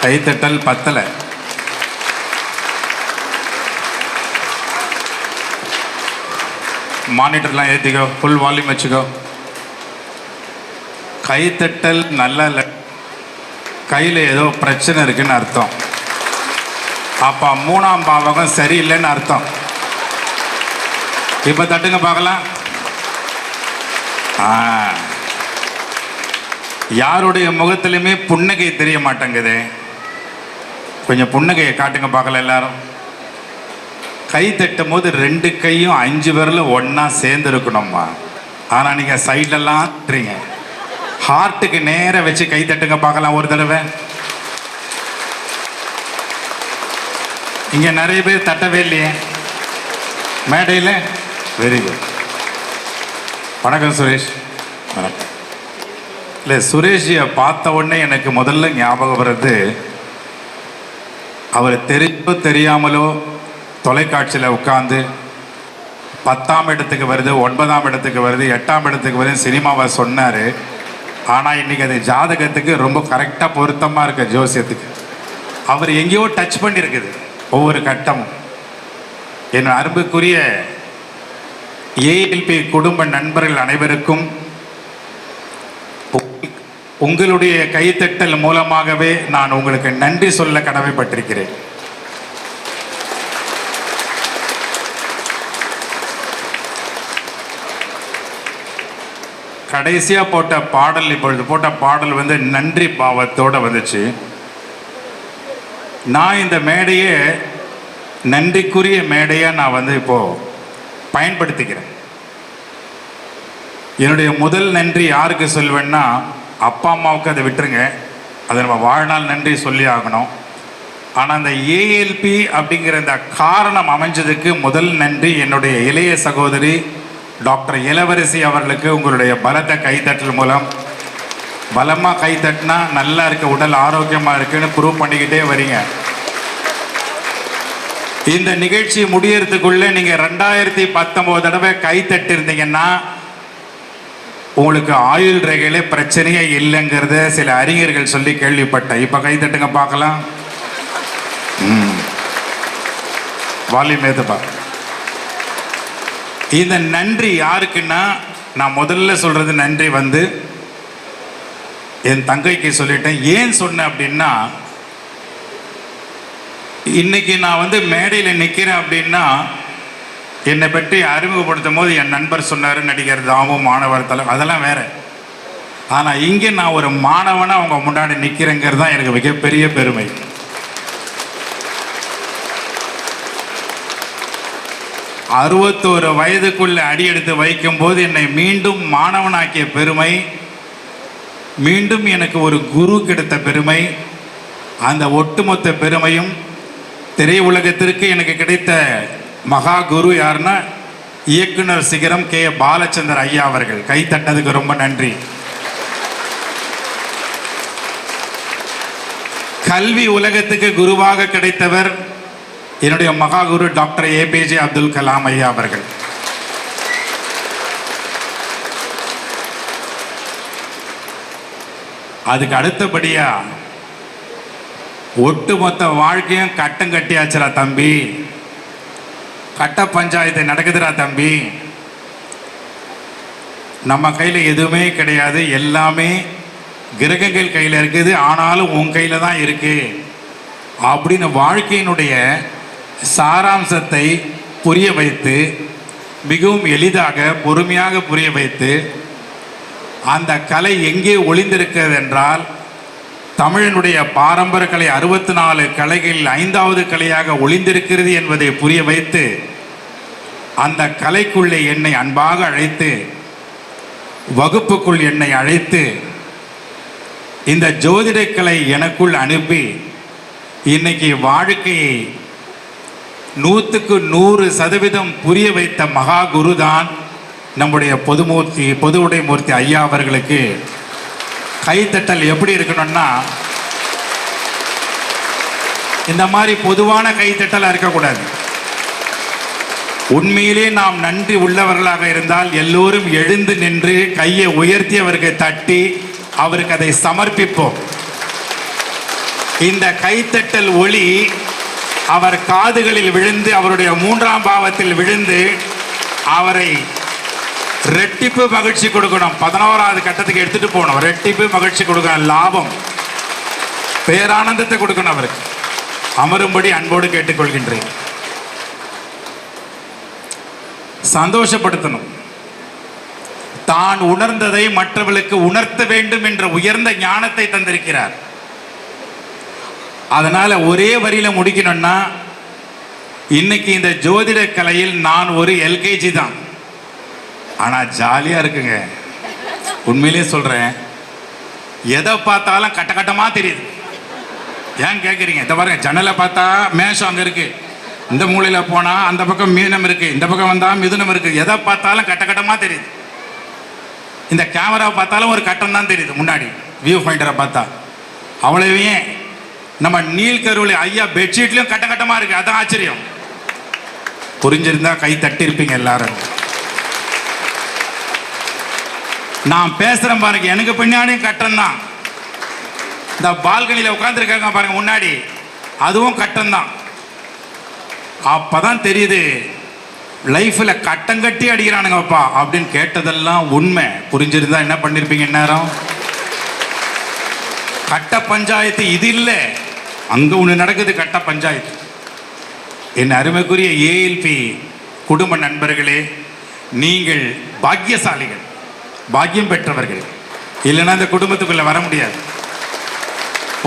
கைத்தட்டல் பத்தலை. மானிட்டர்லாம் ஏற்றிக்கோ, full volume வச்சுக்கோ. கைத்தட்டல் நல்லா இல்லை, கையில் ஏதோ பிரச்சனை இருக்குன்னு அர்த்தம். அப்போ 3ஆம் பாவகம் சரியில்லைன்னு அர்த்தம். இப்போ தட்டுங்க பார்க்கலாம். யாருடைய முகத்திலுமே புன்னகை தெரிய மாட்டேங்குது. கொஞ்சம் புன்னகையை காட்டுங்க பார்க்கலாம் எல்லாரும். கை தட்டும் போது 2 கையும் 5 விரலும் ஒன்றா சேர்ந்து இருக்கணும்மா. ஆனால் நீங்கள் சைட்லலாம் தட்டுறீங்க. ஹார்ட்டுக்கு நேராக வச்சு கை தட்டுங்க பார்க்கலாம் ஒரு தடவை. இங்கே நிறைய பேர் தட்டவே இல்லையே மேடையில். Very good. வணக்கம் சுரேஷ். வணக்கம். இல்லை, சுரேஷியை பார்த்த உடனே எனக்கு முதல்ல ஞாபகம் வர்றது, அவர் தெரிஞ்சோ தெரியாமலோ தொலைக்காட்சியில் உட்காந்து 10ஆம் இடத்துக்கு வருது, 9ஆம் இடத்துக்கு வருது, 8ஆம் இடத்துக்கு வருது சினிமாவை சொன்னார். ஆனால் இன்றைக்கி அது ஜாதகத்துக்கு ரொம்ப கரெக்டாக பொருத்தமாக இருக்குது. ஜோசியத்துக்கு அவர் எங்கேயோ டச் பண்ணியிருக்குது ஒவ்வொரு கட்டமும். என் அன்புக்குரிய ஏஎல்பி குடும்ப நண்பர்கள் அனைவருக்கும் உங்களுடைய கைத்தட்டல் மூலமாகவே நான் உங்களுக்கு நன்றி சொல்ல கடமைப்பட்டிருக்கிறேன். கடைசியாக போட்ட பாடல், இப்பொழுது போட்ட பாடல் வந்து நன்றி பாவத்தோடு வந்துச்சு. நான் இந்த மேடையை நன்றிக்குரிய மேடையாக நான் வந்து இப்போது பயன்படுத்திக்கிறேன். என்னுடைய முதல் நன்றி யாருக்கு சொல்வேன்னா, அப்பா அம்மாவுக்கு அதை விட்டுருங்க, அதை நம்ம வாழ்நாள் நன்றி சொல்லி ஆகணும். ஆனால் அந்த ஏஎல்பி அப்படிங்கிற இந்த காரணம் அமைஞ்சதுக்கு முதல் நன்றி என்னுடைய இளைய சகோதரி டாக்டர் இளவரசி அவர்களுக்கு. உங்களுடைய பலத்த கைத்தட்டல் மூலம், பலமாக கைத்தட்டினா நல்லா இருக்கு, உடல் ஆரோக்கியமாக இருக்குன்னு ப்ரூவ் பண்ணிக்கிட்டே வரீங்க. இந்த நிகழ்ச்சி முடியறதுக்குள்ளே நீங்கள் 2019 தடவை கைத்தட்டிருந்தீங்கன்னா உங்களுக்கு ஆயுள் ரேகையிலே பிரச்சனையே இல்லைங்கிறத சில அறிஞர்கள் சொல்லி கேள்விப்பட்டேன். இப்போ கைத்தட்டுங்க பார்க்கலாம். வால்யூம் ஏற்றுப்பா. இந்த நன்றி யாருக்குன்னா, நான் முதல்ல சொல்கிறது நன்றி வந்து என் தங்கைக்கு சொல்லிட்டேன். ஏன் சொன்னேன் அப்படின்னா, இன்னைக்கு நான் வந்து மேடையில் நிற்கிறேன் அப்படின்னா, என்னை பற்றி அறிமுகப்படுத்தும் போது என் நண்பர் சொன்னார், நடிகர் தாமு, மாணவர் தலை, அதெல்லாம் வேற. ஆனால் இங்கே நான் ஒரு மாணவனாக அவங்க முன்னாடி நிற்கிறேங்கிறது தான் எனக்கு மிகப்பெரிய பெருமை. அறுபத்தோரு வயதுக்குள்ள அடி எடுத்து வைக்கும் போது என்னை மீண்டும் மாணவனாக்கிய பெருமை, மீண்டும் எனக்கு ஒரு குரு கிடைத்த பெருமை, அந்த ஒட்டுமொத்த பெருமையும் திரையுலகத்திற்கு எனக்கு கிடைத்த மகா குரு யாருன்னா இயக்குனர் சிகரம் கே பாலச்சந்தர் ஐயா அவர்கள். கைத்தட்டதுக்கு ரொம்ப நன்றி. கல்வி உலகத்துக்கு குருவாக கிடைத்தவர் என்னுடைய மகா குரு டாக்டர் ஏபிஜே அப்துல் கலாம் ஐயா அவர்கள். அதுக்கு அடுத்தபடியா ஒட்டுமொத்த வாழ்க்கையும் கட்டம் கட்டியாச்சுரா தம்பி, கட்ட பஞ்சாயத்து நடக்குதுரா தம்பி, நம்ம கையில் எதுவுமே கிடையாது, எல்லாமே கிரகங்கள் கையில் இருக்குது, ஆனாலும் உன் கையில் தான் இருக்கு அப்படின்னு வாழ்க்கையினுடைய சாராம்சத்தை புரிய வைத்து, மிகவும் எளிதாக பொறுமையாக புரிய வைத்து, அந்த கலை எங்கே ஒளிந்திருக்கிறது என்றால், தமிழனுடைய பாரம்பரிய கலை 64 கலைகளில் 5வது கலையாக ஒளிந்திருக்கிறது என்பதை புரிய வைத்து, அந்த கலைக்குள்ளே என்னை அன்பாக அழைத்து, வகுப்புக்குள் என்னை அழைத்து, இந்த ஜோதிடக்கலை எனக்குள் அனுப்பி, இன்னைக்கு வாழ்க்கையை 100% புரிய வைத்த மகா குருதான் நம்முடைய பொதுவுடை மூர்த்தி ஐயா அவர்களுக்கு கைத்தட்டல் எப்படி இருக்கணும்னா, இந்த மாதிரி பொதுவான கைத்தட்டலாக இருக்கக்கூடாது. உண்மையிலே நாம் நன்றி உள்ளவர்களாக இருந்தால் எல்லோரும் எழுந்து நின்று கையை உயர்த்தி அவருக்கு தட்டி அவருக்கு அதை சமர்ப்பிப்போம். இந்த கைத்தட்டல் ஒளி அவர் காதுகளில் விழுந்து அவருடைய 3ஆம் பாவத்தில் விழுந்து அவரை ரெட்டிப்பு மகிழ்ச்சி கொடுக்கணும். 11வது கட்டத்துக்கு எடுத்துட்டு போகணும். ரெட்டிப்பு மகிழ்ச்சி கொடுக்கணும், லாபம், பேரானந்தத்தை கொடுக்கணும். அவருக்கு அமரும்படி அன்போடு கேட்டுக்கொள்கின்றேன். சந்தோஷப்படுத்தணும். தான் உணர்ந்ததை மற்றவர்களுக்கு உணர்த்த வேண்டும் என்ற உயர்ந்த ஞானத்தை தந்திருக்கிறார். அதனால ஒரே வரியில முடிக்கணும்னா, இன்னைக்கு இந்த ஜோதிட கலையில் நான் ஒரு எல்கேஜி தான். ஆனா ஜாலியா இருக்குங்க. உண்மையிலேயே சொல்றேன். எதை பார்த்தாலும் கட்ட கட்டமா தெரியுது. ஏன் கேட்குறீங்க? இதை பாருங்க, ஜன்னலை பார்த்தா மேஷம் அங்கே இருக்கு, இந்த மூலையில் போனால் அந்த பக்கம் மீனம் இருக்கு, இந்த பக்கம் வந்தால் மிதுனம் இருக்கு. எதை பார்த்தாலும் கட்ட கட்டமாக தெரியுது. இந்த கேமராவை பார்த்தாலும் ஒரு கட்டம் தான் தெரியுது முன்னாடி, வியூ பாயிண்டரை பார்த்தா. அவ்வளவே நம்ம நீல்கருவில ஐயா பெட்ஷீட்லையும் கட்ட கட்டமாக இருக்கு. அதான் ஆச்சரியம். புரிஞ்சிருந்தா கை தட்டி இருப்பீங்க எல்லாரும். நான் பேசுகிறேன் பாருங்க, எனக்கு பின்னாடியும் கட்டம் தான். இந்த பால்கனியில் உட்காந்துருக்காங்க பாருங்க முன்னாடி, அதுவும் கட்டம் தான். அப்பதான் தெரியுது லைஃப்ல கட்டம் கட்டி அடிக்கிறானுங்கப்பா அப்படின்னு. கேட்டதெல்லாம் உண்மை. புரிஞ்சிருந்தா என்ன பண்ணிருப்பீங்க? நேரம் கட்ட பஞ்சாயத்து இது இல்லை, அங்க ஒண்ணு நடக்குது, கட்ட பஞ்சாயத்து. என் அருமைக்குரிய ஏஎல்பி குடும்ப நண்பர்களே, நீங்கள் பாக்கியசாலிகள், பாக்கியம் பெற்றவர்கள். இல்லைன்னா இந்த குடும்பத்துக்குள்ள வர முடியாது.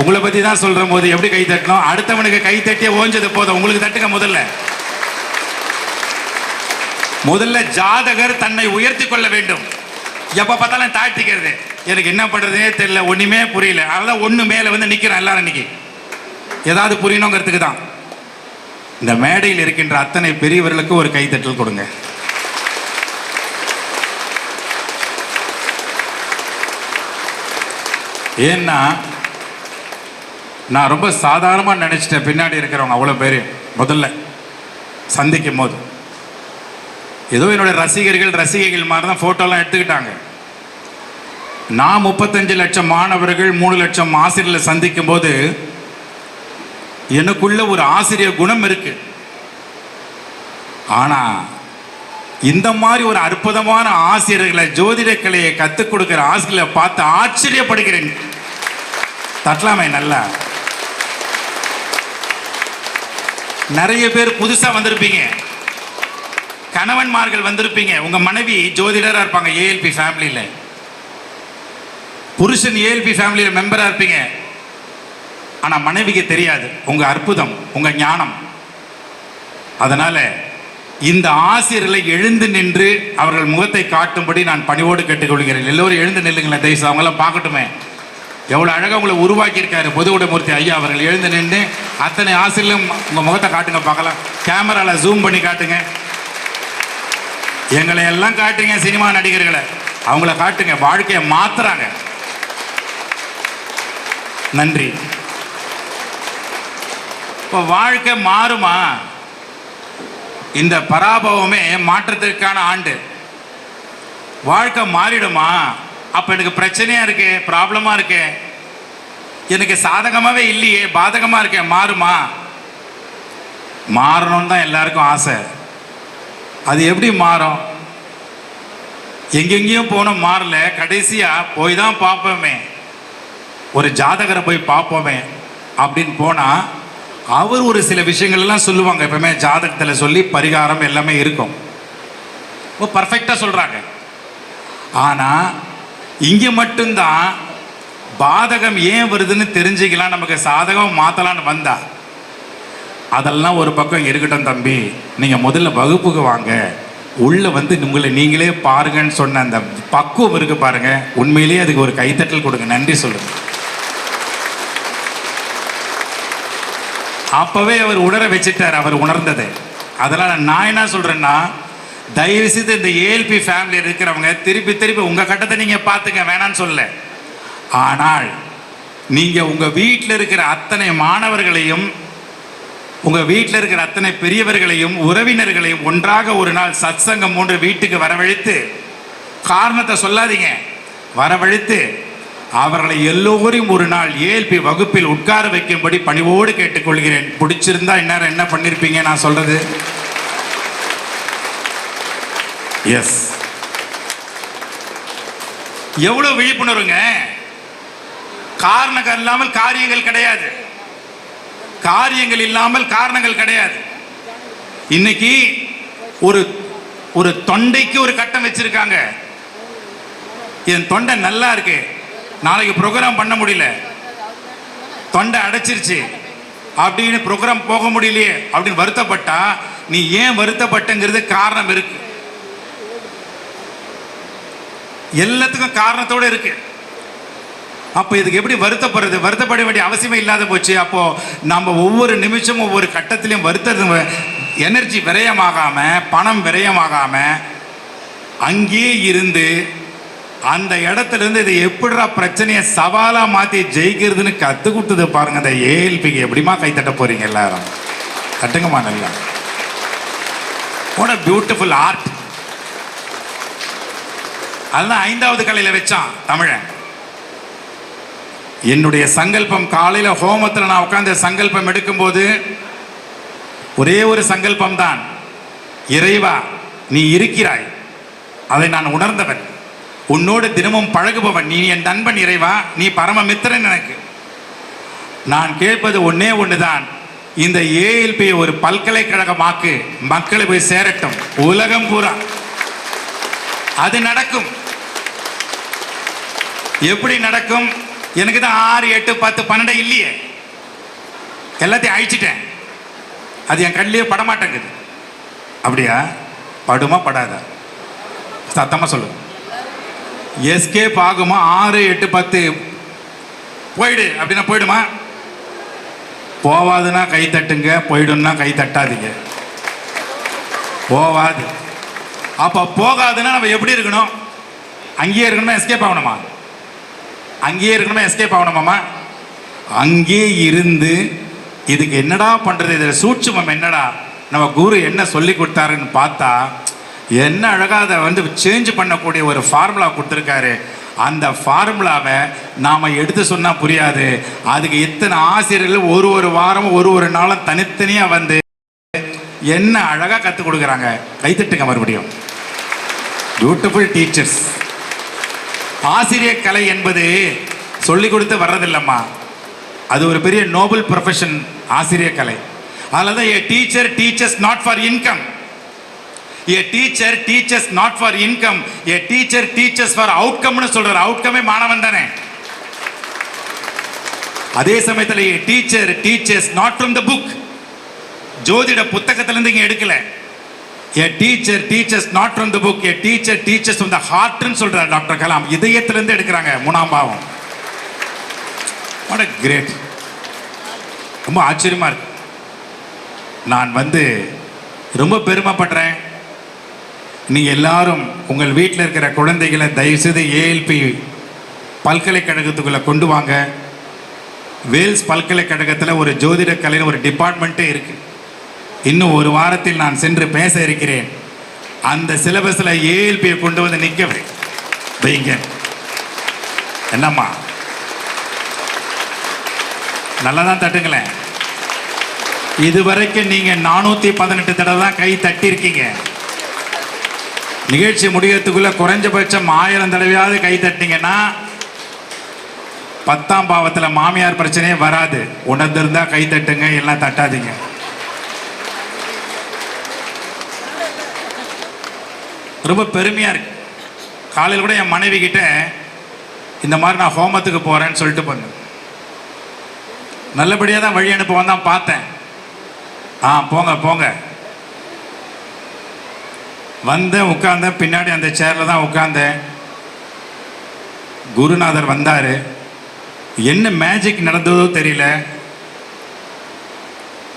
உங்களை பத்தி தான் சொல்ற போது எப்படி கை தட்டணும்? அடுத்தவனுக்கு கை தட்டியே ஓஞ்சது போதும், உங்களுக்கு தட்டுங்க. முதல்ல ஜாதகர் தன்னை உயர்த்தி கொள்ள வேண்டும். எப்ப பார்த்தாலும் தாழ்த்திக்கிறது, எனக்கு என்ன பண்றதுனே தெரியல, ஒண்ணுமே புரியல, அதெல்லாம் ஒண்ணு மேல வந்து நிக்கிறேன் எல்லாரும். இன்னைக்கு ஏதாவது புரியணுங்கிறதுக்கு தான். இந்த மேடையில் இருக்கின்ற அத்தனை பெரியவர்களுக்கு ஒரு கைத்தட்டல் கொடுங்க. ஏன்னா நான் ரொம்ப சாதாரணமாக நினச்சிட்டேன். பின்னாடி இருக்கிறவங்க அவ்வளோ பேர் முதல்ல சந்திக்கும் போது ஏதோ என்னோட ரசிகைகள் மாதிரி தான் ஃபோட்டோலாம் எடுத்துக்கிட்டாங்க. நான் 35 லட்சம் மாணவர்கள் 3 லட்சம் ஆசிரியர்களை சந்திக்கும் போது எனக்குள்ள ஒரு ஆசிரியர் குணம் இருக்கு. ஆனால் இந்த மாதிரி ஒரு அற்புதமான ஆசிரியர்களை, ஜோதிட கலையை கற்றுக் கொடுக்குற ஆசிரியர்களை பார்த்து ஆச்சரியப்படுகிறேன். தட்டலாமே நல்லா. நிறைய பேர் புதுசா வந்திருப்பீங்க, கணவன்மார்கள் வந்திருப்பீங்க. உங்க மனைவி ஜோதிடரா இருப்பாங்க ஏஎல்பி ஃபேமிலியில, புருஷன் ஏஎல்பி ஃபேமிலியில மெம்பரா இருப்பீங்க. ஆனா மனைவிக்கு தெரியாது உங்க அற்புதம், உங்க ஞானம். அதனால இந்த ஆசிரியர்களை எழுந்து நின்று அவர்கள் முகத்தை காட்டும்படி நான் பணிவோடு கேட்டுக்கொள்கிறேன். எல்லோரும் எழுந்து நில்லுங்களேன் தயவுசெய்து, அவங்களாம் பார்க்கட்டுமே எவ்வளோ அழகாக உங்களை உருவாக்கியிருக்காரு பொதுவுடைமூர்த்தி ஐயா அவர்கள். எழுந்து நின்று அத்தனை ஆசிரியர்களும் உங்கள் முகத்தை காட்டுங்க பார்க்கலாம். கேமராவில் ஜூம் பண்ணி காட்டுங்க. எங்களை எல்லாம் காட்டுங்க, சினிமா நடிகர்களை அவங்கள காட்டுங்க. வாழ்க்கையை மாத்துறாங்க. நன்றி. இப்போ வாழ்க்கை மாறுமா? இந்த பராபவமே மாற்றத்திற்கான ஆண்டு. வாழ்க்கை மாறிடுமா? அப்ப எனக்கு பிரச்சனையா இருக்கு, ப்ராப்ளமா இருக்கு, எனக்கு சாதகமாவே இல்லையே, பாதகமா இருக்கே, மாறுமா? மாறணும்னு தான் எல்லாருக்கும் ஆசை. அது எப்படி மாறும்? எங்கெங்கேயும் போனோம், மாறல. கடைசியா போய் தான் பார்ப்போமே, ஒரு ஜாதகரை போய் பார்ப்போமே அப்படின்னு போனா அவர் ஒரு சில விஷயங்கள் எல்லாம் சொல்லுவாங்க. எப்பவுமே ஜாதகத்தில் சொல்லி பரிகாரம் எல்லாமே இருக்கும், பர்ஃபெக்டா சொல்றாங்க. ஆனா இங்க மட்டும்தான் பாதகம் ஏன் வருதுன்னு தெரிஞ்சுக்கலாம், நமக்கு சாதகம் மாத்தலான்னு வந்தா. அதெல்லாம் ஒரு பக்கம் இருக்கட்டும் தம்பி, நீங்க முதல்ல வகுப்புக்கு வாங்க, உள்ள வந்து உங்களை நீங்களே பாருங்கன்னு சொன்ன அந்த பக்குவம் இருக்கு பாருங்க, உண்மையிலேயே அதுக்கு ஒரு கைத்தட்டல் கொடுங்க, நன்றி சொல்லுங்க. அப்பவே அவர் உணர வச்சுட்டார், அவர் உணர்ந்தது. அதனால நான் என்ன சொல்றேன்னா, தயவு செய்து இந்த ஏஎல்பி ஃபேமிலி இருக்கிறவங்க திருப்பி திருப்பி உங்க கட்டத்தை நீங்க பாத்துங்க, வேணான்னு சொல்ல. ஆனால் நீங்க உங்க வீட்டில் இருக்கிற அத்தனை மாணவர்களையும், உங்க வீட்டில் இருக்கிற அத்தனை பெரியவர்களையும் உறவினர்களையும் ஒன்றாக ஒரு நாள் சத்சங்கம் 3 வீட்டுக்கு வரவழைத்து, காரணத்தை சொல்லாதீங்க, வரவழைத்து அவர்களை எல்லோரையும் ஒரு நாள் ஏஎல்பி வகுப்பில் உட்கார வைக்கும்படி பணிவோடு கேட்டுக்கொள்கிறேன். பிடிச்சிருந்தா இந்நேரம் என்ன பண்ணிருப்பீங்க நான் சொல்றது? எஸ், எவ்வளவு விழிப்புணர்வுங்க. காரணங்கள் இல்லாமல் காரியங்கள் கிடையாது, காரியங்கள் இல்லாமல் காரணங்கள் கிடையாது. இன்னைக்கு ஒரு ஒரு தொண்டைக்கு ஒரு கட்டம் வச்சிருக்காங்க. என் தொண்டை நல்லா இருக்கு, நாளைக்கு ப்ரோக்ராம் பண்ண முடியல, தொண்டை அடைச்சிருச்சு அப்படின்னு ப்ரோக்ராம் போக முடியலையே அப்படின்னு வருத்தப்பட்டா, நீ ஏன் வருத்தப்பட்டங்கிறது காரணம் இருக்கு. எல்லாத்துக்கும் காரணத்தோடு இருக்கு. அப்போ இதுக்கு எப்படி வருத்தப்படுறது? வருத்தப்பட வேண்டிய அவசியமே இல்லாத போச்சு. அப்போ நம்ம ஒவ்வொரு நிமிஷமும் ஒவ்வொரு கட்டத்திலையும் வருத்தது எனர்ஜி விரயமாகாம, பணம் விரயமாகாம அங்கேயே இருந்து அந்த இடத்துல இருந்து இதை எப்படிடா பிரச்சனையை சவாலா மாத்தி ஜெயிக்கிறதுன்னு கத்து கொடுத்தது பாருங்க. அந்த ஏஎல்பிக்கு எப்படிமா கைத்தட்ட போறீங்க எல்லாரும்? கட்டுங்கம்மா நல்லா. What a beautiful art. அதுதான் 5வது கலையில வச்சான் தமிழன். என்னுடைய சங்கல்பம் காலையில ஹோமத்தில் நான் உட்கார்ந்து சங்கல்பம் எடுக்கும்போது ஒரே ஒரு சங்கல்பம் தான், இறைவா நீ இருக்கிறாய், அதை நான் உணர்ந்தவன், உன்னோடு தினமும் பழகுபவன், நீ என் நண்பன் இறைவா, நீ பரம மித்திரன் எனக்கு. நான் கேட்பது ஒன்னே ஒண்ணுதான், இந்த ஏஎல்பி ஒரு பல்கலைக்கழகமாக்கு, மக்களை போய் சேரட்டும் உலகம் பூரா. அது நடக்கும். எப்படி நடக்கும்? எனக்கு தான் 6, 8, 10, 12 இல்லையே, எல்லாத்தையும் அழிச்சிட்டேன். அது என் கண்ணிலேயே படமாட்டேங்குது. அப்படியா? படுமா படாதா? சத்தமா சொல்லு. எஸ்கேப் ஆகுமா? 6, 8, 10 போயிடு அப்படின்னா போயிடுமா? போவாதுன்னா கை தட்டுங்க, போயிடும்னா கை தட்டாதீங்க. போவாது. அப்ப போகாதுன்னா நம்ம எப்படி இருக்கணும்? அங்கேயே இருக்கணுமா எஸ்கேப் ஆகணுமா? அங்கேயே இருக்கணுமா எஸ்கேப் ஆகணுமாமா? அங்கேயே இருந்து இதுக்கு என்னடா பண்றது, இதில் சூட்சுமம் என்னடா, நம்ம குரு என்ன சொல்லி கொடுத்தாருன்னு பார்த்தா என்ன அழகாக அதை வந்து சேஞ்ச் பண்ணக்கூடிய ஒரு ஃபார்முலா கொடுத்துருக்காரு. அந்த ஃபார்முலாவை நாம் எடுத்து சொன்னால் புரியாது. அதுக்கு இத்தனை ஆசிரியர்கள் ஒரு வாரமும் ஒரு நாளும் தனித்தனியாக வந்து என்ன அழகாக கற்றுக் கொடுக்குறாங்க. கைத்தட்டுங்க மறுபடியும். Beautiful teachers. ஆசிரியர் கலை என்பது சொல்லிக் கொடுத்து வர்றதில்லம்மா, அது ஒரு பெரிய நோபல் ப்ரொஃபஷன் ஆசிரியர் கலை. அதனால தான் a teacher teaches not for income. A teacher teaches not for income. A teacher teaches for outcome னு சொல்றார். அவுட்கமே மாணவன் தானே. அதே சமயத்தில் a teacher teaches not from the book. ஜோதிட புத்தகத்திலிருந்து இங்க எடுக்கல. A teacher teaches not from the book. A teacher teaches from the heart னு சொல்றார் டாக்டர் கலாம். இதயத்திலிருந்து எடுக்கிறாங்க 3ஆம் பாவம். What a great. ரொம்ப ஆச்சரியமா இருக்கு. நான் வந்து ரொம்ப பெருமைப்படுறேன். நீங்க எல்லாரும் உங்கள் வீட்டில் இருக்கிற குழந்தைகளை தயவுசெய்து ஏஎல்பி பல்கலைக்கழகத்துக்குள்ள கொண்டு வாங்க. வேல்ஸ் பல்கலைக்கழகத்தில் ஒரு ஜோதிட கலைன்னு ஒரு டிபார்ட்மெண்ட்டே இருக்கு. இன்னும் ஒரு வாரத்தில் நான் சென்று பேச இருக்கிறேன். அந்த சிலபஸில் ஏஎல்பியை கொண்டு வந்து நிற்க வைங்க. என்னம்மா நல்லா தான் தட்டுங்களேன். இதுவரைக்கும் நீங்க 418 தடவை தான் கை தட்டிருக்கீங்க. நிகழ்ச்சி முடியறதுக்குள்ள குறைஞ்சபட்சம் 1000 தடவையாவது கை தட்டிங்கன்னா 10ஆம் பாவத்தில் மாமியார் பிரச்சனையே வராது. உணர்ந்திருந்தா கை தட்டுங்க, எல்லாம் தட்டாதீங்க. ரொம்ப பெருமையா இருக்கு. காலையில் கூட என் மனைவி கிட்ட இந்த மாதிரி நான் ஹோமத்துக்கு போறேன்னு சொல்லிட்டு போனேன். நல்லபடியாக தான் வழி அனுப்புவான் தான் பார்த்தேன். போங்க போங்க. வந்தேன், உட்கார்ந்தேன், பின்னாடி அந்த சேர்ல தான் உட்கார்ந்தேன். குருநாதர் வந்தார். என்ன மேஜிக் நடந்ததோ தெரியல.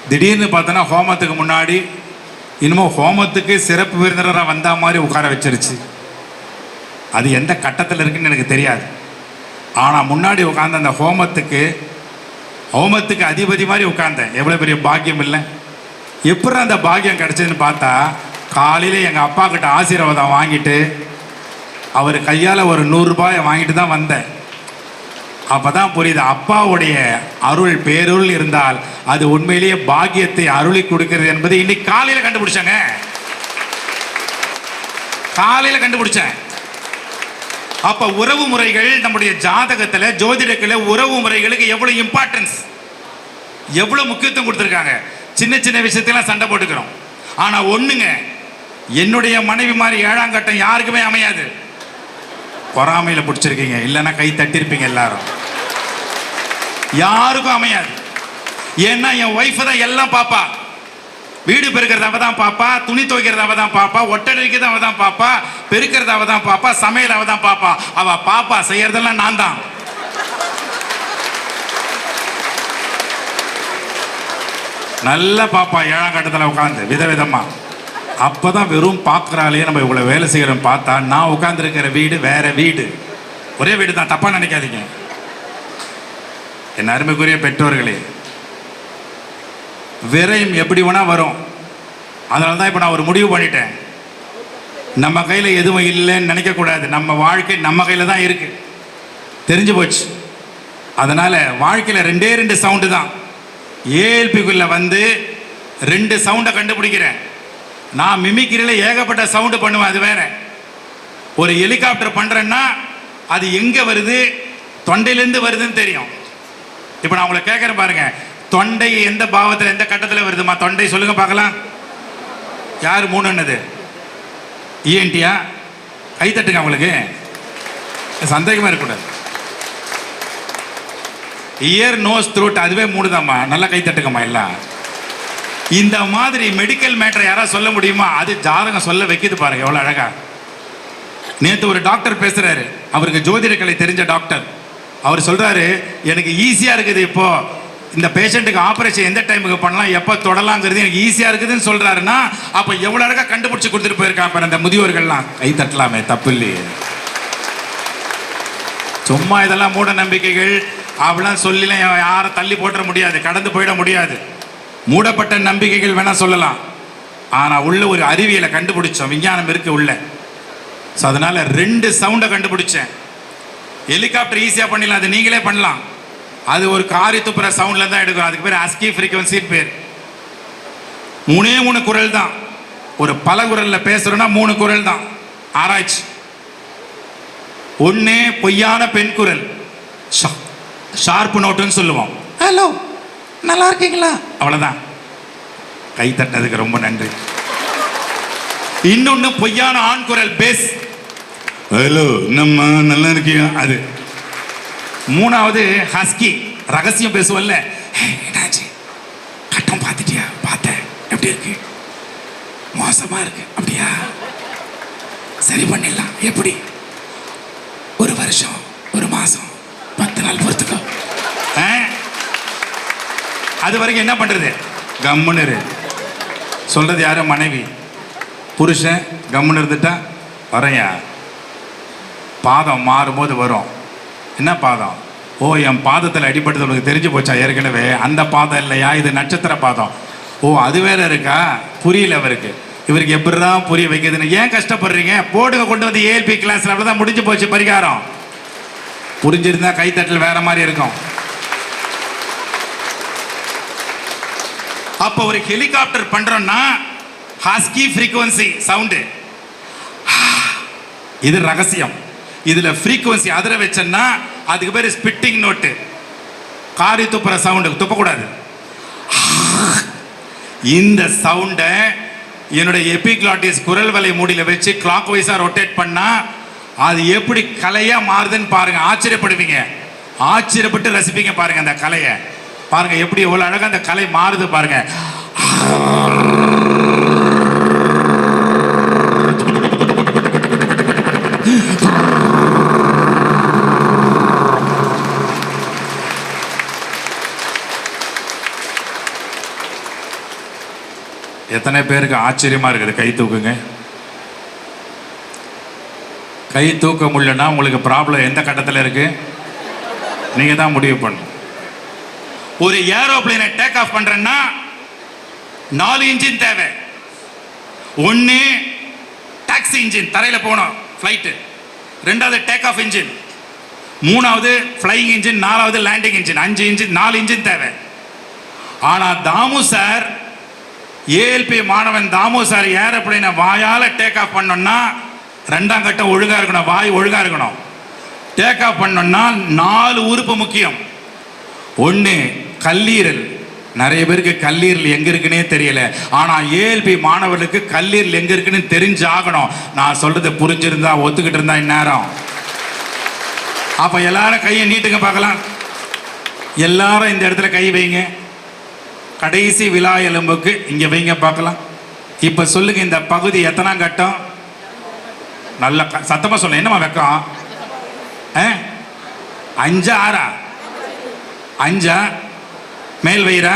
திடீர்னு பார்த்தோன்னா ஹோமத்துக்கு முன்னாடி இன்னமும் ஹோமத்துக்கு சிறப்பு விருந்தினராக வந்த மாதிரி உட்கார வச்சிருச்சு. அது எந்த கட்டத்தில் இருக்குன்னு எனக்கு தெரியாது. ஆனால் முன்னாடி உட்கார்ந்த அந்த ஹோமத்துக்கு அதிபதி மாதிரி உட்கார்ந்தேன். எவ்வளோ பெரிய பாக்கியம் இல்லை. எப்படி அந்த பாக்கியம் கிடைச்சதுன்னு பார்த்தா, காலையில் எங்கள் அப்பா கிட்ட ஆசீர்வாதம் வாங்கிட்டு அவர் கையால் ஒரு 100 ரூபாயை வாங்கிட்டு தான் வந்தேன். அப்பதான் புரியுது, அப்பாவுடைய அருள் பேருள் இருந்தால் அது உண்மையிலேயே பாக்கியத்தை அருளி கொடுக்கிறது என்பது இன்னைக்கு காலையில கண்டுபிடிச்சாங்க. காலையில கண்டுபிடிச்சேன். அப்ப உறவு முறைகள் நம்முடைய ஜாதகத்துல ஜோதிடத்துல உறவு முறைகளுக்கு எவ்வளவு இம்பார்ட்டன்ஸ், எவ்வளவு முக்கியத்துவம் கொடுத்திருக்காங்க. சின்ன சின்ன விஷயத்தெல்லாம் சண்டை போட்டுக்கிறோம். ஆனா ஒண்ணுங்க, என்னுடைய மனைவி மாதிரி 7ஆம் கட்டம் யாருக்குமே அமையாது. பொறாமையில பிடிச்சிருக்கீங்க, இல்லைன்னா கை தட்டிருப்பீங்க எல்லாரும். யாருக்கும் அமையாது. ஏன்னா என் ஒய்ஃப் தான் எல்லாம் பாப்பா. வீடு பெருக்கிறது அவ தான் பாப்பா, துணி துவைக்கிறது அவ தான் பாப்பா, ஒட்டடிக்கிறது அவ தான் பாப்பா, பெருக்கிறது அவ தான் பாப்பா, சமையல் அவ தான் பாப்பா. அவ பாப்பா செய்யறதெல்லாம் நான் தான். நல்ல பாப்பா 7ஆம் கட்டத்தில் உட்காந்து விதவிதமா. அப்பதான் வெறும் பார்க்குறாலே நம்ம இவ்வளோ வேலை செய்கிறோம் பார்த்தா, நான் உட்காந்துருக்கிற வீடு வேற வீடு, ஒரே வீடு தான். தப்பா நினைக்காதீங்க என் அருமைக்குரிய பெற்றோர்களே. விரையும் எப்படி வேணா வரும். அதனால தான் இப்போ நான் ஒரு முடிவு பண்ணிட்டேன். நம்ம கையில் எதுவும் இல்லைன்னு நினைக்கக்கூடாது. நம்ம வாழ்க்கை நம்ம கையில் தான் இருக்கு, தெரிஞ்சு போச்சு. அதனால வாழ்க்கையில் 2 சவுண்டு தான். ஏஎல்பிக்குள்ள வந்து 2 சவுண்டை கண்டுபிடிக்கிறேன். நான் மிமிக்கிரியில் ஏகப்பட்ட சவுண்டு பண்ணுவேன், அது வேற. ஒரு ஹெலிகாப்டர் பண்றேன்னா அது எங்க வருது, தொண்டையிலேருந்து வருதுன்னு தெரியும். இப்போ நான் உங்களை கேட்குறேன் பாருங்க, தொண்டை எந்த பாவத்தில் எந்த கட்டத்தில் வருதுமா? தொண்டை சொல்லுங்க பார்க்கலாம். யார் 3ன்னது? இஎன்டியா? கை தட்டுங்க. உங்களுக்கு சந்தேகமா இருக்கக்கூடாது. இயர், நோஸ், த்ரோட் அதுவே 3 தான்மா. நல்லா கை தட்டுங்கம்மா எல்லாம். இந்த மாதிரி மெடிக்கல் மேட்டரை யாராவது சொல்ல முடியுமா? அது ஜாதகம் சொல்ல வைக்கிது பாருங்க, எவ்வளோ அழகா. நேற்று ஒரு டாக்டர் பேசுறாரு, அவருக்கு ஜோதிட கலை தெரிஞ்ச டாக்டர். அவர் சொல்றாரு, எனக்கு ஈஸியா இருக்குது இப்போ இந்த பேஷண்ட்டுக்கு ஆபரேஷன் எந்த டைமுக்கு பண்ணலாம், எப்போ தொடலாங்கிறது எனக்கு ஈஸியா இருக்குதுன்னு சொல்றாருன்னா, அப்போ எவ்வளோ அழகா கண்டுபிடிச்சு கொடுத்துட்டு போயிருக்காங்க அந்த முதியோர்கள்லாம். கை தட்டலாமே, தப்பு இல்லையே. சும்மா இதெல்லாம் மூட நம்பிக்கைகள் அப்படிலாம் சொல்லிலாம் யாரும் தள்ளி போட்டுற முடியாது, கடந்து போயிட முடியாது. மூடப்பட்ட நம்பிக்கைகள் வேணா சொல்லலாம், ஆனா உள்ள ஒரு அறிவியலை கண்டுபிடிச்சோம், விஞ்ஞானம் இருக்கு உள்ள. ஸோ அதனால 2 சவுண்டை கண்டுபிடிச்சேன். ஹெலிகாப்டர் ஈஸியா பண்ணிடலாம், அது நீங்களே பண்ணலாம். அது ஒரு காரி துப்புற சவுண்ட்ல தான் எடுக்கும். அதுக்கு பேர் அஸ்கி ஃப்ரீக்வன்சின்னு பேர். 3 குரல் தான். ஒரு பல குரல்ல பேசுறோம்னா 3 குரல் தான். ஆராய்ச்சி. 1 பொய்யான பெண் குரல், ஷார்ப் நோட்டுன்னு சொல்லுவோம். ஹலோ, நல்லா இருக்கீங்களா? அவ்வளவுதான். கை தட்டதுக்கு ரொம்ப நன்றி. இன்னொன்னு பொய்யான ஆண் குரல், பேஸ். ஹலோ, நம்ம நல்லா இருக்கீங்க. அது 3வது ஹஸ்கி, ரகசியம் பேசுவல்ல. என்னாச்சு, கட்டம் பார்த்துட்டியா? பார்த்தேன். எப்படி இருக்கு? மோசமா இருக்கு. அப்படியா? சரி பண்ணிடலாம். எப்படி? 1 வருஷம், 1 மாசம், 10 நாள் பொறுத்துக்கோ. அது வரைக்கும் என்ன பண்றது? கம்முன்னு சொல்றது யாரு? மனைவி. புருஷன் கம்முன்னு இருந்துட்டா வரையா, பாதம் மாறும்போது வரும். என்ன பாதம்? ஓ, என் பாதத்தில் அடிபட்டது உனக்கு தெரிஞ்சு போச்சா ஏற்கனவே? அந்த பாதம் இல்லையா, இது நட்சத்திர பாதம். ஓ, அது வேற இருக்கா? புரியல அவருக்கு. இவருக்கு எப்படிதான் புரிய வைக்கிறதுன்னு. ஏன் கஷ்டப்படுறீங்க? போடுங்க, கொண்டு வந்து ஏஎல்பி கிளாஸ்ல. அவ்வளோதான், முடிஞ்சு போச்சு பரிகாரம். புரிஞ்சிருந்தா கைத்தட்டல் வேற மாதிரி இருக்கும். அப்போ ஒரு ஹெலிகாப்டர் பண்றோம்னா ஹஸ்கி ஃப்ரீக்வன்சி சவுண்டு, இது ரகசியம். இதுல ஃப்ரீக்வன்சி அதிர வச்சேன்னா அதுக்கு பேர் ஸ்பிட்டிங் நோட்டு. காரி துப்புற சவுண்டு, துப்பக்கூடாது. இந்த சவுண்டை என்னுடைய எபிக்ளாட்டிஸ் குரல் வலை மூடியில வச்சு கிளாக் வைஸா ரொட்டேட் பண்ணா அது எப்படி கலையா மாறுதுன்னு பாருங்க. ஆச்சரியப்படுவீங்க, ஆச்சரியப்பட்டு ரசிப்பீங்க. பாருங்க அந்த கலையை பாருங்க, எப்படி எவ்வளவு அழகா அந்த கலை மாறுது பாருங்க. எத்தனை பேருக்கு ஆச்சரியமா இருக்குது? கை தூக்குங்க. கை தூக்க முடியலன்னா உங்களுக்கு ப்ராப்ளம் எந்த கட்டத்தில் இருக்கு? நீங்க தான் முடிவு பண்ணணும். ஒரு ஏரோப்ளேனை டேக் ஆஃப் பண்றேன்னா 4 இன்ஜின் தேவை. 1 டாக்ஸி இன்ஜின், தரையில் போகணும் ஃப்ளைட்டு. 2வது டேக் ஆஃப் இன்ஜின். மூணாவது ஃப்ளையிங் இன்ஜின், நாலாவது லேண்டிங் இன்ஜின், 5 இன்ஜின், 4 இன்ஜின் தேவை. ஆனால் தாமு சார், ஏஎல்பி மாணவன் தாமு சார் ஏரோப்ளேனை வாயால் டேக் ஆஃப் பண்ணோம்னா 2ஆம் கட்டம் ஒழுங்காக இருக்கணும், வாய் ஒழுங்காக இருக்கணும். டேக் ஆஃப் பண்ணோம்னா 4 உறுப்பு முக்கியம். ஒன்று கல்லீரல். நிறைய பேருக்கு கல்லீரல் எங்கே இருக்குன்னே தெரியல. ஆனால் ஏஎல்பி மாணவர்களுக்கு கல்லீரல் எங்கே இருக்குன்னு தெரிஞ்சாகணும். நான் சொல்றது புரிஞ்சிருந்தா, ஒத்துக்கிட்டு இருந்தா இந்நேரம். அப்போ எல்லாரும் கையை நீட்டுங்க பார்க்கலாம். எல்லாரும் இந்த இடத்துல கை வைங்க. கடைசி விலா எலும்புக்கு இங்கே வைங்க பார்க்கலாம். இப்போ சொல்லுங்க, இந்த பகுதி எத்தனாம் கட்டம்? நல்ல சத்தமாக சொல்ல. என்னம்மா வெக்கம்? 5 6 5 மேல் வயிறா?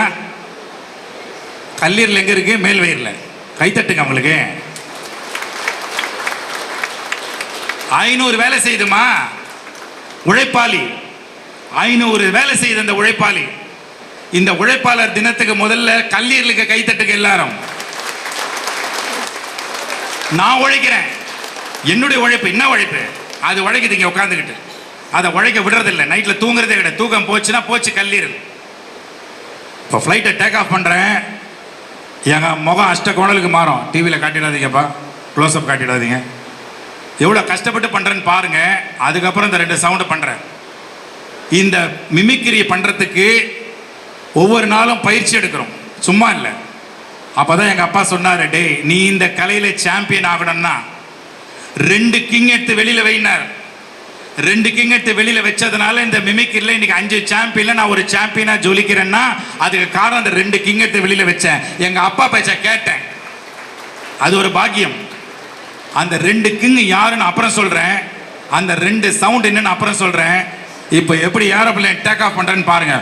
கல்லீரல் எங்க இருக்கு? மேல் வயிறில். கைத்தட்டுங்க உங்களுக்கு. 500 வேலை செய்யுதுமா உழைப்பாளி. 500 வேலை செய்யுது அந்த உழைப்பாளி. இந்த உழைப்பாளர் தினத்துக்கு முதல்ல கல்லீரலுக்கு கைத்தட்டுங்க எல்லாரும். நான் உழைக்கிறேன். என்னுடைய உழைப்பு என்ன உழைப்பு? அது உழைக்குது இங்கே உட்காந்துக்கிட்டு. அதை உழைக்க விடுறதில்லை. நைட்டில் தூங்குறதே கிடையாது. தூக்கம் போச்சுன்னா போச்சு கல்லீரல். இப்போ ஃப்ளைட்டை டேக் ஆஃப் பண்ணுறேன். எங்கள் முகம் அஷ்டகோணலுக்கு மாறும். டிவியில் காட்டிடாதீங்கப்பா, க்ளோஸ்அப் காட்டிடாதீங்க. எவ்வளோ கஷ்டப்பட்டு பண்ணுறேன்னு பாருங்கள். அதுக்கப்புறம் இந்த 2 சவுண்டு பண்ணுறேன். இந்த மிமிக்ரி பண்ணுறதுக்கு ஒவ்வொரு நாளும் பயிற்சி எடுக்கிறோம், சும்மா இல்லை. அப்போ தான் எங்கள் அப்பா சொன்னார், டே நீ இந்த கலையில் சாம்பியன் ஆகணும்னா 2 கிங் எடுத்து வெளியில் வைனார். 2 கிங் எடுத்து வெளியில் வச்சதுனால இந்த மிமிக்ரியில் இன்னைக்கு 5 சாம்பியன்ல நான் ஒரு சாம்பியனாக ஜொலிக்கிறேன்னா அதுக்கு காரணம் அந்த 2 கிங் எடுத்து வெளியில் வச்சேன். எங்கள் அப்பா பேச்ச கேட்டேன். அது ஒரு பாக்கியம். அந்த 2 கிங் யாருன்னு அப்புறம் சொல்கிறேன். அந்த 2 சவுண்ட் என்னன்னு அப்புறம் சொல்கிறேன். இப்போ எப்படி ஏரோப்ளேன் டேக் ஆஃப் பண்ணுறேன்னு பாருங்க.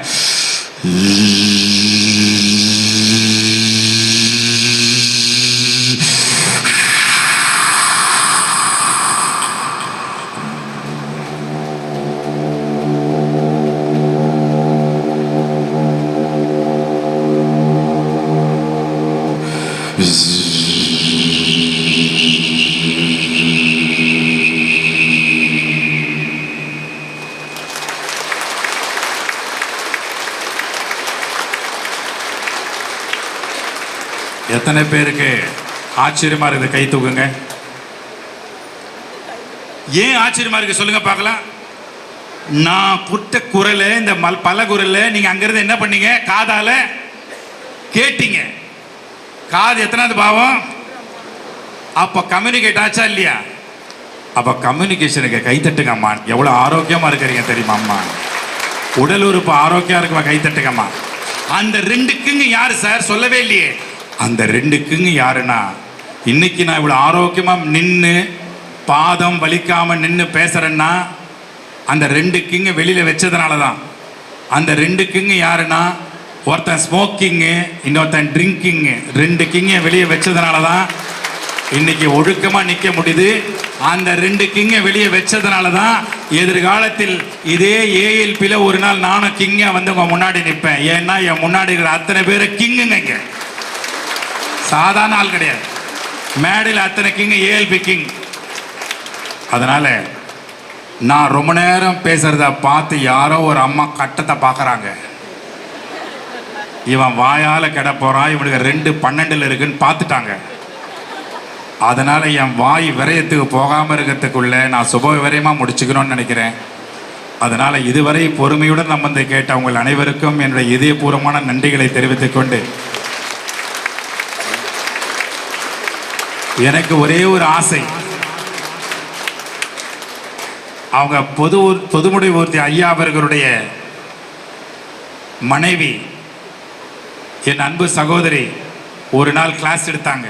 எத்தனை பேருக்கு ஆச்சரியமா இருக்குது? கை தூக்குங்க. ஏன் ஆச்சரியமா இருக்கு சொல்லுங்க பார்க்கலாம். நான் குட்ட குரல், இந்த பல குரல் நீங்க அங்கிருந்து என்ன பண்ணீங்க? காதால கேட்டீங்க. காது எத்தனாவது பாவம்? அப்ப கம்யூனிகேட் ஆச்சா இல்லையா? அப்ப கம்யூனிகேஷனுக்கு கை தட்டுங்கம்மா. எவ்வளவு ஆரோக்கியமா இருக்கிறீங்க தெரியுமா அம்மா? உடல் உறுப்பு ஆரோக்கியமா இருக்குமா? கை தட்டுங்கம்மா. அந்த 2 கிங் யாரு சார்? சொல்லவே இல்லையே. அந்த 2 கிங் யாருன்னா, இன்னைக்கு நான் இவ்வளவு ஆரோக்கியமா நின்று பாதம் வலிக்காம நின்று பேசுறேன்னா அந்த 2 கிங் வெளியில வச்சதுனால தான். அந்த 2 கிங் யாருன்னா, ஒருத்தன் ஸ்மோக்கிங்கு, இன்னொருத்தன் ட்ரிங்கிங்கு. 2 கிங்கை வெளியே வச்சதுனால தான் இன்னைக்கு ஒழுக்கமா நிற்க முடியுது. அந்த 2 கிங்கை வெளியே வச்சதுனால தான் எதிர்காலத்தில் இதே ஏஎல்பியில ஒரு நாள் நானும் கிங்கா வந்து உங்க முன்னாடி நிற்பேன். ஏன்னா என் முன்னாடி இருக்கிற அத்தனை பேரை கிங்குங்க. இங்க சாதாரண ஆள் கிடையாது. மேடையில் அத்தனை கிங், ஏஎல்பி கிங். அதனால நான் ரொம்ப நேரம் பேசுறத பார்த்து யாரோ ஒரு அம்மா கட்டத்தை பார்க்குறாங்க. இவன் வாயால கெட போறான், இவனுக்கு 2 12 இருக்குன்னு பார்த்துட்டாங்க. அதனால என் வாய் விரயத்துக்கு போகாமல் இருக்கிறதுக்குள்ள நான் சுப விரயமாக முடிச்சுக்கணும்னு நினைக்கிறேன். அதனால இதுவரை பொறுமையுடன் நம்ம வந்து கேட்ட உங்கள் அனைவருக்கும் என்னுடைய இதயபூர்வமான நன்றிகளை தெரிவித்துக் கொண்டு, எனக்கு ஒரே ஒரு ஆசை. அவங்க பொதுமுடிவூர்த்தி ஐயா அவர்களுடைய மனைவி, என் அன்பு சகோதரி, ஒரு நாள் கிளாஸ் எடுத்தாங்க.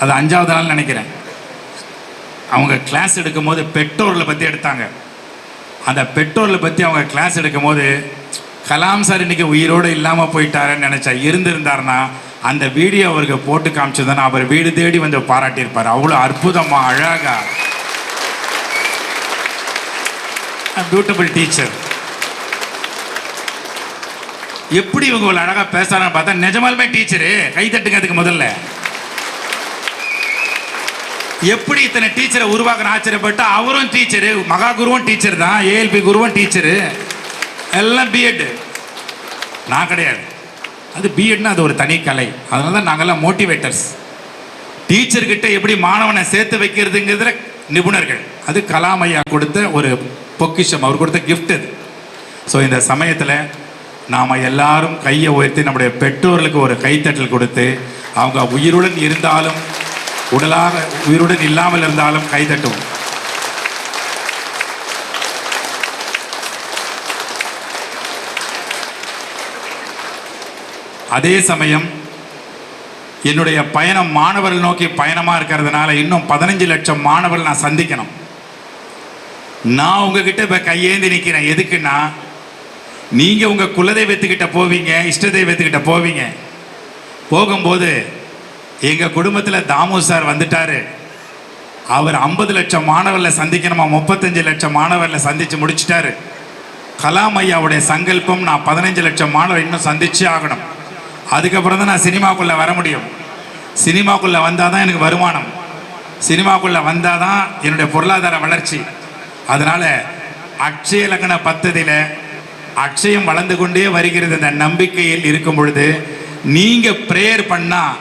அது 5வது நாள் நினைக்கிறேன். அவங்க கிளாஸ் எடுக்கும் போது பெட்ரோலை பற்றி எடுத்தாங்க. அந்த பெட்ரோலை பற்றி அவங்க கிளாஸ் எடுக்கும் போது, கலாம் சார் இன்னைக்கு உயிரோடு இல்லாமல் போயிட்டாருன்னு நினச்சா, இருந்திருந்தாருன்னா அந்த வீடியோ அவருக்கு போட்டு காமிச்சதுன்னா அவர் வீடு தேடி வந்து பாராட்டியிருப்பார். அவ்வளோ அற்புதமா அழகா. Beautiful teacher. எப்படி இவங்க இவ்வளோ அழகாக பேசுறான்னு பார்த்தா நிஜமாலுமே டீச்சரு. கை தட்டுங்க அதுக்கு முதல்ல. எப்படி இத்தனை டீச்சரை உருவாக்குற ஆச்சரியப்பட்டு அவரும் டீச்சரு, மகா குருவும் டீச்சர் தான், ஏஎல்பி குருவும் டீச்சரு, எல்லாம் பிஎட். நான் கிடையாது, அது பிஎட்னா அது ஒரு தனி கலை. அதனால தான் நாங்கள்லாம் மோட்டிவேட்டர்ஸ். டீச்சர்கிட்ட எப்படி மாணவனை சேர்த்து வைக்கிறதுங்கிறதுல நிபுணர்கள். அது கலாம் ஐயா கொடுத்த ஒரு பொக்கிஷம், அவர் கொடுத்த கிஃப்ட் அது. ஸோ இந்த சமயத்தில் நாம் எல்லாரும் கையை உயர்த்தி நம்முடைய பெற்றோர்களுக்கு ஒரு கைத்தட்டல் கொடுத்து, அவங்க உயிருடன் இருந்தாலும் உடலாக உயிருடன் இல்லாமல் இருந்தாலும் கைதட்டுவோம். அதே சமயம் என்னுடைய பயணம் மாணவர்கள் நோக்கி பயணமாக இருக்கிறதுனால இன்னும் 15 லட்சம் மாணவர்கள் நான் சந்திக்கணும். நான் உங்ககிட்ட இப்போ கையேந்தி நிற்கிறேன். எதுக்குன்னா, நீங்கள் உங்கள் குலதெய்வத்துக்கிட்ட போவீங்க, இஷ்ட தெய்வத்துக்கிட்ட போவீங்க. போகும்போது எங்கள் குடும்பத்தில் தாமு சார் வந்துட்டார். அவர் 50 லட்சம் மாணவர்களை சந்திக்கணுமா, 35 லட்சம் மாணவர்களை சந்தித்து முடிச்சிட்டாரு. கலாம் ஐயாவுடைய சங்கல்பம் நான் 15 லட்சம் மாணவர் இன்னும் சந்திச்சே ஆகணும். அதுக்கப்புறம் தான் நான் சினிமாக்குள்ளே வர முடியும். சினிமாக்குள்ளே வந்தால் தான் எனக்கு வருமானம், சினிமாக்குள்ளே வந்தால் தான் என்னுடைய பொருளாதார வளர்ச்சி. அதனால் அக்ஷய லக்ன பத்ததியில் அக்ஷயம் வளர்ந்து கொண்டே வருகிறது. இந்த நம்பிக்கையில் இருக்கும் பொழுது நீங்கள் ப்ரேயர் பண்ணால்,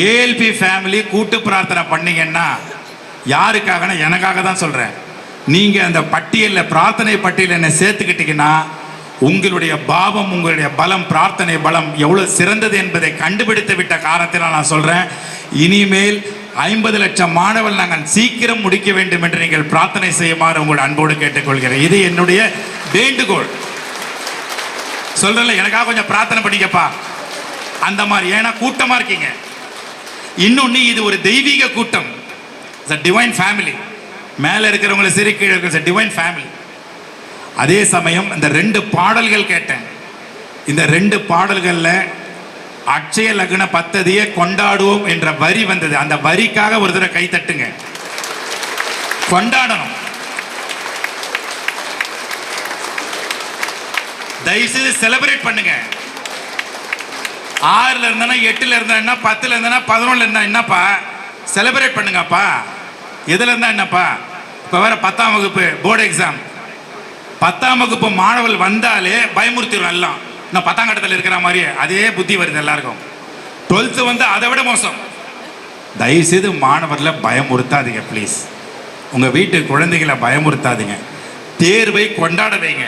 ஏஎல்பி ஃபேமிலி கூட்டு பிரார்த்தனை பண்ணீங்கன்னா, யாருக்காகனா எனக்காக தான் சொல்கிறேன். நீங்கள் அந்த பட்டியலில், பிரார்த்தனை பட்டியலில் என்னை சேர்த்துக்கிட்டீங்கன்னா, உங்களுடைய பாவம், உங்களுடைய பலம், பிரார்த்தனை பலம் எவ்வளோ சிறந்தது என்பதை கண்டுபிடித்து விட்ட காரணத்தில் நான் சொல்கிறேன், இனிமேல் 50 லட்சம் மாணவர்கள் நாங்கள் சீக்கிரம் முடிக்க வேண்டும் என்று நீங்கள் பிரார்த்தனை செய்யுமாறு உங்கள் அன்போடு கேட்டுக்கொள்கிறேன். இது என்னுடைய வேண்டுகோள். சொல்கிறேன்ல, எனக்காக கொஞ்சம் பிரார்த்தனை பண்ணிக்கப்பா அந்த மாதிரி. ஏன்னா கூட்டமாக இருக்கீங்க. இன்னொன்று, இது ஒரு தெய்வீக கூட்டம், டிவைன் ஃபேமிலி. மேலே இருக்கிறவங்களை சரி, கீழே இருக்கிற டிவைன் ஃபேமிலி. அதே சமயம் இந்த 2 பாடல்கள் கேட்டேன். இந்த 2 பாடல்களில் அக்ஷய லக்ன பத்ததியை கொண்டாடுவோம் என்ற வரி வந்தது. அந்த வரிக்காக ஒரு தடவை கை தட்டுங்க. கொண்டாடணும். தயவுசெய்து செலிப்ரேட் பண்ணுங்க. 6ல் இருந்தா 8ல் இருந்தா என்ன, 10ல் இருந்தா 11ல் இருந்தா என்னப்பா, செலிப்ரேட் பண்ணுங்கப்பா. எதுல இருந்தா என்னப்பா. இப்போ வேற 10ஆம் வகுப்பு போர்டு எக்ஸாம். 10ஆம் வகுப்பு மாணவர்கள் வந்தாலே பயமுறுத்திடும். எல்லாம் இன்னும் 10ஆம் கட்டத்தில் இருக்கிற மாதிரியே அதே புத்தி வருது எல்லாருக்கும். 12th வந்து அதை விட மோசம். தயவுசெய்து மாணவர்களை பயமுறுத்தாதீங்க ப்ளீஸ். உங்கள் வீட்டு குழந்தைகளை பயமுறுத்தாதீங்க. தேர்வை கொண்டாட வைங்க.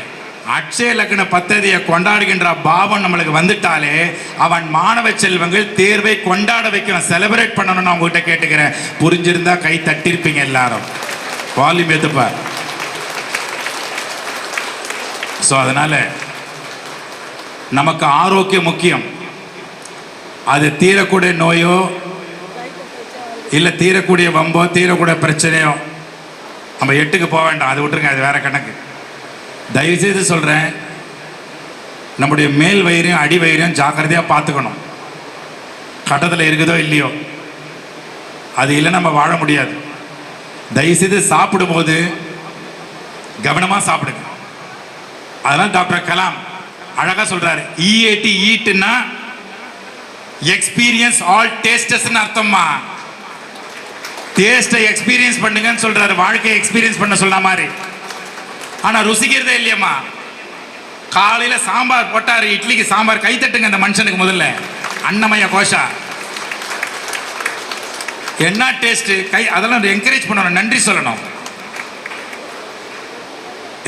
அக்ஷய லக்ன பத்ததியை கொண்டாடுகின்ற பாவம் நம்மளுக்கு வந்துட்டாலே அவன் மாணவ செல்வங்கள் தேர்வை கொண்டாட வைக்கணும், செலிப்ரேட் பண்ணணும்னு நான் உங்ககிட்ட கேட்டுக்கிறேன். புரிஞ்சிருந்தா கை தட்டிருப்பீங்க எல்லாரும். வால்யூம் ஏற்றுப்பா. ஸோ அதனால் நமக்கு ஆரோக்கியம் முக்கியம். அது தீரக்கூடிய நோயோ இல்லை தீரக்கூடிய வம்போ தீரக்கூடிய பிரச்சனையோ நம்ம 8க்கு போக வேண்டாம், அது விட்டுருங்க, அது வேற கணக்கு. தயவுசெய்து சொல்கிறேன், நம்முடைய மேல் வயிறையும் அடி வயிறையும் ஜாக்கிரதையாக பார்த்துக்கணும். கட்டத்தில் இருக்குதோ இல்லையோ, அது இல்லை நம்ம வாழ முடியாது. தயவுசெய்து சாப்பிடும்போது கவனமாக சாப்பிடுங்க. அதெல்லாம் டாக்டர் கலாம் அழகாக சொல்கிறாரு. EAT ஈட்டுன்னா எக்ஸ்பீரியன்ஸ் ஆல் டேஸ்டஸ்ன்னு அர்த்தம்மா. டேஸ்ட்டை எக்ஸ்பீரியன்ஸ் பண்ணுங்கன்னு சொல்கிறாரு, வாழ்க்கையை எக்ஸ்பீரியன்ஸ் பண்ண சொல்ற மாதிரி. ஆனால் ருசிக்கிறதே இல்லையம்மா. காலையில் சாம்பார் போட்டார், இட்லிக்கு சாம்பார், கை தட்டுங்க அந்த மனுஷனுக்கு முதல்ல. அன்னமய கோஷா என்ன டேஸ்ட், கை அதெல்லாம் என்கரேஜ் பண்ணணும், நன்றி சொல்லணும்.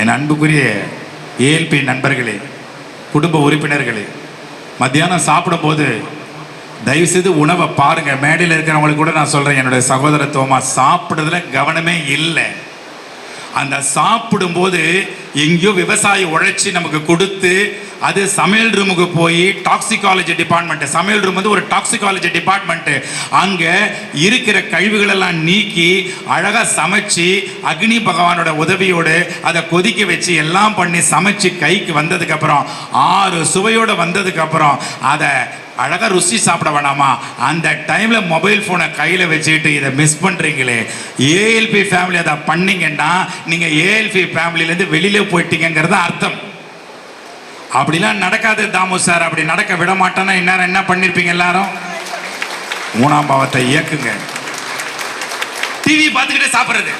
என் அன்புக்குரிய ஏஎல்பி நண்பர்களே, குடும்ப உறுப்பினர்களே, மத்தியானம் சாப்பிடும்போது தயவுசெய்து உணவை பாருங்க. மேடையில் இருக்கிறவங்களுக்கு கூட நான் சொல்றேன், என்னுடைய சகோதரத்துவமா சாப்பிடுறதுல கவனமே இல்லை. அந்த சாப்பிடும்போது எங்கேயோ விவசாயி உழைச்சி நமக்கு கொடுத்து அது சமையல் ரூமுக்கு போய் டாக்ஸிகாலஜி டிபார்ட்மெண்ட், சமையல் ரூம் வந்து ஒரு டாக்ஸிகாலஜி டிபார்ட்மெண்ட், அங்கே இருக்கிற கழிவுகளெல்லாம் நீக்கி அழகாக சமைச்சு அக்னி பகவானோட உதவியோடு அதை கொதிக்க வச்சு எல்லாம் பண்ணி சமைச்சு கைக்கு வந்ததுக்கப்புறம் 6 சுவையோடு வந்ததுக்கப்புறம் அதை அழகாக ருசி சாப்பிட வேணாமா? அந்த டைமில் மொபைல் ஃபோனை கையில் வச்சுக்கிட்டு இதை மிஸ் பண்ணுறீங்களே. ஏஎல்பி ஃபேமிலி அதை பண்ணீங்கன்னா நீங்கள் ஏஎல்பி ஃபேமிலியிலேருந்து வெளியில் போயிட்டீங்கிறது அர்த்தம். அப்படிலாம் நடக்காது தாமு சார். அப்படி நடக்க விட மாட்டேன்னா இந்நேரம் என்ன பண்ணியிருப்பீங்க எல்லாரும்? 3ஆம் பாவத்தை இயக்குங்க. டிவி பார்த்துக்கிட்டே சாப்பிட்றது.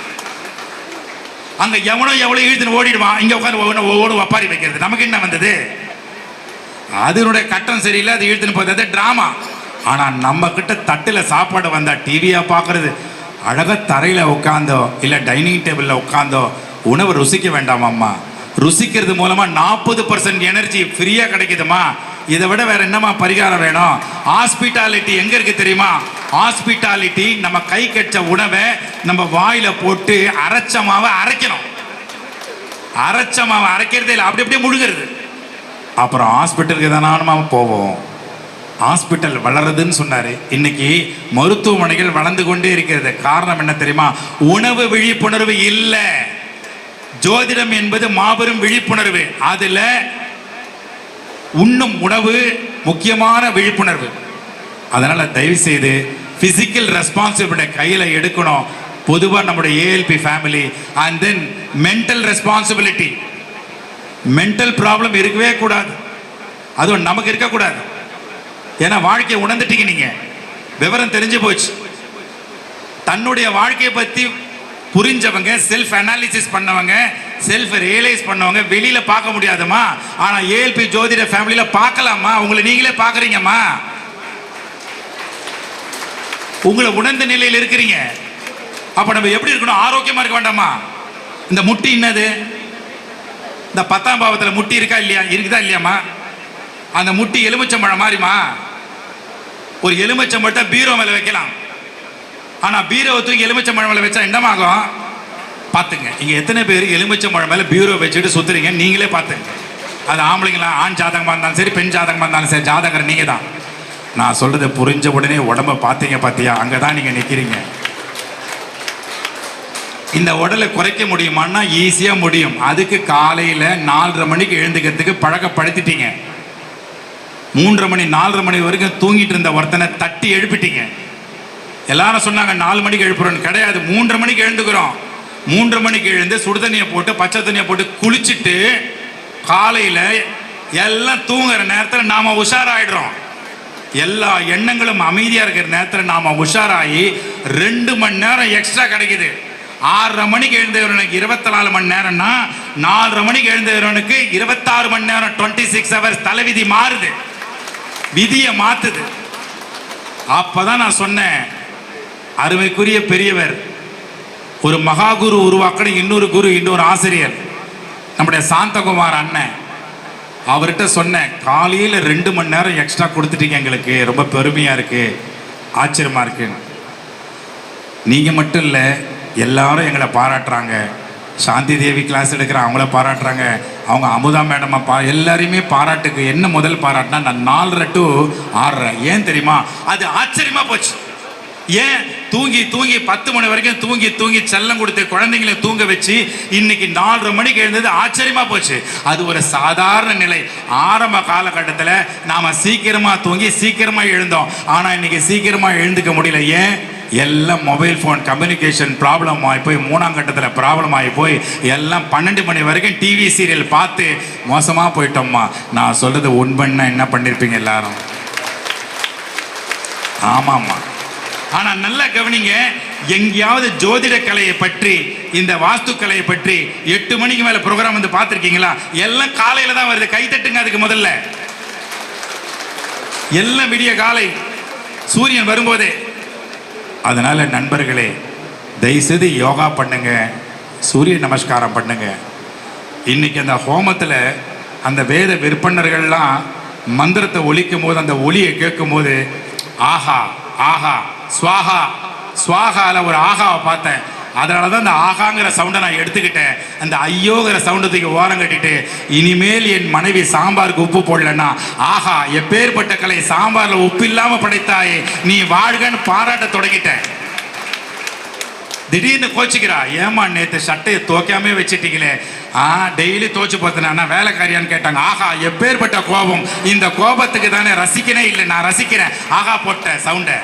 அங்க எவனோ எவ்வளோ இழுத்துன்னு ஓடிடுவான், இங்க உட்காந்து ஓடு ஒப்பாரி வைக்கிறது. நமக்கு என்ன வந்தது? அதனுடைய கட்டம் சரியில்லை, அது இழுத்துன்னு போகிறது டிராமா. ஆனா நம்ம கிட்ட தட்டுல சாப்பாடு வந்தா டிவியா பார்க்கறது, அழகா தரையில உட்காந்தோ இல்ல டைனிங் டேபிள்ல உட்காந்தோ உணவு ருசிக்க வேண்டாமாம்மா? ருசிக்கிறது மூலமா 40% எனர்ஜி ஃப்ரீயா கிடைக்குதுமா. இதை விட வேற என்னமா பரிகாரம் வேணும்? ஹாஸ்பிட்டாலிட்டி எங்க இருக்கு தெரியுமா? ஹாஸ்பிட்டாலிட்டி நம்ம கை கெட்ட உணவை நம்ம வாயில போட்டு அரைச்ச மாவை அரைக்கணும். அரைச்ச மாவை அரைக்கிறதே இல்லை, அப்படி அப்படியே முழுகிறது. அப்புறம் ஹாஸ்பிட்டலுக்கு தானே போவோம். ஹாஸ்பிட்டல் வளருதுன்னு சொன்னாரு. இன்னைக்கு மருத்துவமனைகள் வளர்ந்து கொண்டே இருக்கிறது. காரணம் என்ன தெரியுமா? உணவு விழிப்புணர்வு இல்லை. ஜோதிடம் என்பது மாபெரும் விழிப்புணர்வு. அதுல உண்ணும் உணவு முக்கியமான விழிப்புணர்வு. அதனால தயவு செய்து பிசிக்கல் ரெஸ்பான்சிபிலிட்டி கையில எடுக்கணும். பொதுவாக நம்முடைய ALP family and then mental responsibility. Mental problem இருக்கவே கூடாது, அதுவும் நமக்கு இருக்கக்கூடாது. ஏன்னா வாழ்க்கையை உணர்ந்துட்டீங்க, நீங்க விவரம் தெரிஞ்சு போச்சு. தன்னுடைய வாழ்க்கையை பத்தி புரிஞ்சவங்க, செல்ஃப் அனாலிசிஸ் பண்ணவங்க, செல்ஃப் ரியலைஸ் பண்ணவங்க வெளியில பார்க்க முடியாதுமா. ஆனா ஏஎல்பி ஜோதிட ஃபேமிலியில பார்க்கலாமா? உங்களை நீங்களே பார்க்கறீங்கம்மா. உங்களை உணர்ந்த நிலையில் இருக்கிறீங்க. அப்ப நம்ம எப்படி இருக்கணும்? ஆரோக்கியமா இருக்க வேண்டாமா? இந்த முட்டி என்னது? இந்த 10ஆம் பாவத்துல முட்டி இருக்கா இல்லையா? இருக்குதா இல்லையாமா? அந்த முட்டி எலுமிச்சம்பழம் மாதிரிமா. ஒரு எலுமிச்சம்பழத்தை பீரோ மேல வைக்கலாம். ஆனா பீரோவை தூக்கி எலுமிச்சம்பழம் மேல வச்சா என்னமாகும்? பார்த்துங்க. இங்க எத்தனை பேர் எலுமிச்சம்பழம் மேல பீரோ வச்சுட்டு சுத்துறீங்க? நீங்களே பார்த்துங்க. அது ஆம்பளைங்களா, ஆண் ஜாதகமா இருந்தாலும் சரி, பெண் ஜாதகமா இருந்தாலும் சரி, ஜாதகர் நீங்க தான். நான் சொல்றதை புரிஞ்ச உடனே உடம்ப பார்த்தீங்க பார்த்தியா? அங்கதான் நீங்க நிக்கிறீங்க. இந்த உடலை குறைக்க முடியுமான்னா ஈஸியா முடியும். அதுக்கு காலையில 4:30 மணிக்கு எழுந்துக்கிறதுக்கு பழக்கப்படுத்திட்டீங்க. 3:30 மணி 4:30 மணி வரைக்கும் தூங்கிட்டு இருந்த ஒருத்தனை தட்டி எழுப்பிட்டீங்க. எல்லாரும் சொன்னாங்க 4 மணிக்கு எழுப்புறோன்னு. கிடையாது, 3:30 மணிக்கு எழுந்துக்கிறோம். 3:30 மணிக்கு எழுந்து சுடுதண்ணியை போட்டு பச்சை தண்ணியை போட்டு குளிச்சுட்டு காலையில எல்லாம் தூங்குற நேரத்தில் நாம உஷாராயிடுறோம். எல்லா எண்ணங்களும் அமைதியா இருக்கிற நேரத்தில் நாம உஷாராகி 2 மணி நேரம் எக்ஸ்ட்ரா கிடைக்குது. 6:30 மணிக்கு எழுந்தவனுக்கு 24 மணி நேரம்னா 4:30 மணிக்கு எழுந்தவனுக்கு 26 மணி நேரம், 26 ஹவர்ஸ். தலைவிதி மாறுது, விதியை மாத்துது. அப்பதான் நான் சொன்னேன், அருமைக்குரிய பெரியவர் ஒரு மகா குரு உருவாக்கின இன்னொரு குரு, இன்னொரு ஆசிரியர் நம்முடைய சாந்தகுமார் அண்ணன். அவர்கிட்ட சொன்னேன், காலையில் 2 மணி நேரம் எக்ஸ்ட்ரா கொடுத்துட்டீங்க, எங்களுக்கு ரொம்ப பெருமையா இருக்கு, ஆச்சரியமா இருக்கு. நீங்க மட்டும் இல்லை, எல்லாரும் எங்களை பாராட்டுறாங்க. சாந்தி தேவி கிளாஸ் எடுக்கிற அவங்கள பாராட்டுறாங்க, அவங்க அமுதா மேடமா எல்லாரையுமே பாராட்டுக்கு. என்ன முதல் பாராட்டுனா, நான் 4:30 to 6:30. ஏன் தெரியுமா? அது ஆச்சரியமா போச்சு. ஏன் தூங்கி தூங்கி 10 மணி வரைக்கும் தூங்கி தூங்கி செல்லம் கொடுத்து குழந்தைங்களை தூங்க வச்சு இன்னைக்கு 4:30 மணிக்கு எழுந்தது ஆச்சரியமா போச்சு. அது ஒரு சாதாரண நிலை. ஆரம்ப காலகட்டத்தில் நாம சீக்கிரமா தூங்கி சீக்கிரமா எழுந்தோம். ஆனா இன்னைக்கு சீக்கிரமா எழுந்துக்க முடியல. ஏன்? எல்லாம் மொபைல் ஃபோன் கம்யூனிகேஷன் ப்ராப்ளம் ஆகி போய் 3ஆம் கட்டத்தில் ப்ராப்ளம் ஆகி போய் எல்லாம் 12 மணி வரைக்கும் டிவி சீரியல் பார்த்து மோசமாக போயிட்டோம்மா. நான் சொல்றது உண்மைன்னா என்ன பண்ணியிருப்பீங்க எல்லாரும்? ஆமாம்மா. ஆனா நல்லா கவனிங்க, எங்கேயாவது ஜோதிட கலையை பற்றி, இந்த வாஸ்து கலையை பற்றி 8 மணிக்கு மேல ப்ரோக்ராம் வந்து பார்த்துருக்கீங்களா? எல்லாம் காலையில தான் வருது. கை தட்டுங்க அதுக்கு முதல்ல. எல்லாம் விடிய காலை சூரியன் வரும்போதே. அதனால நண்பர்களே, தயவுசெய்து யோகா பண்ணுங்க, சூரிய நமஸ்காரம் பண்ணுங்க. இன்னைக்கு அந்த ஹோமத்துல அந்த வேத விற்பனர்கள்லாம் மந்திரத்தை ஒலிக்கும் போது, அந்த ஒலியை கேட்கும் போது, ஆஹா ஆஹா ஸ்வாஹா ஸ்வாஹால ஒரு ஆகாவை பார்த்தேன். அதனால தான் அந்த ஆகாங்கிற சவுண்டை நான் எடுத்துக்கிட்டேன். அந்த ஐயோங்கிற சவுண்டத்துக்கு ஓரம் கட்டிட்டு, இனிமேல் என் மனைவி சாம்பாருக்கு உப்பு போடலன்னா, ஆஹா எப்பேற்பட்ட கலை, சாம்பார்ல உப்பு இல்லாம படைத்தாயே, நீ வாழ்கன்னு பாராட்ட தொடங்கிட்டேன். திடீர்னு கோச்சிக்கிறா, ஏமா நேற்று சட்டையை துவைக்காமே வச்சுட்டீங்களே? டெய்லி துவைச்சு பார்த்தேன்னா வேலைக்காரியான்னு கேட்டாங்க. ஆஹா எப்பேற்பட்ட கோபம், இந்த கோபத்துக்கு தானே ரசிக்கனே இல்லை, நான் ரசிக்கிறேன் ஆகா போட்ட சவுண்டை.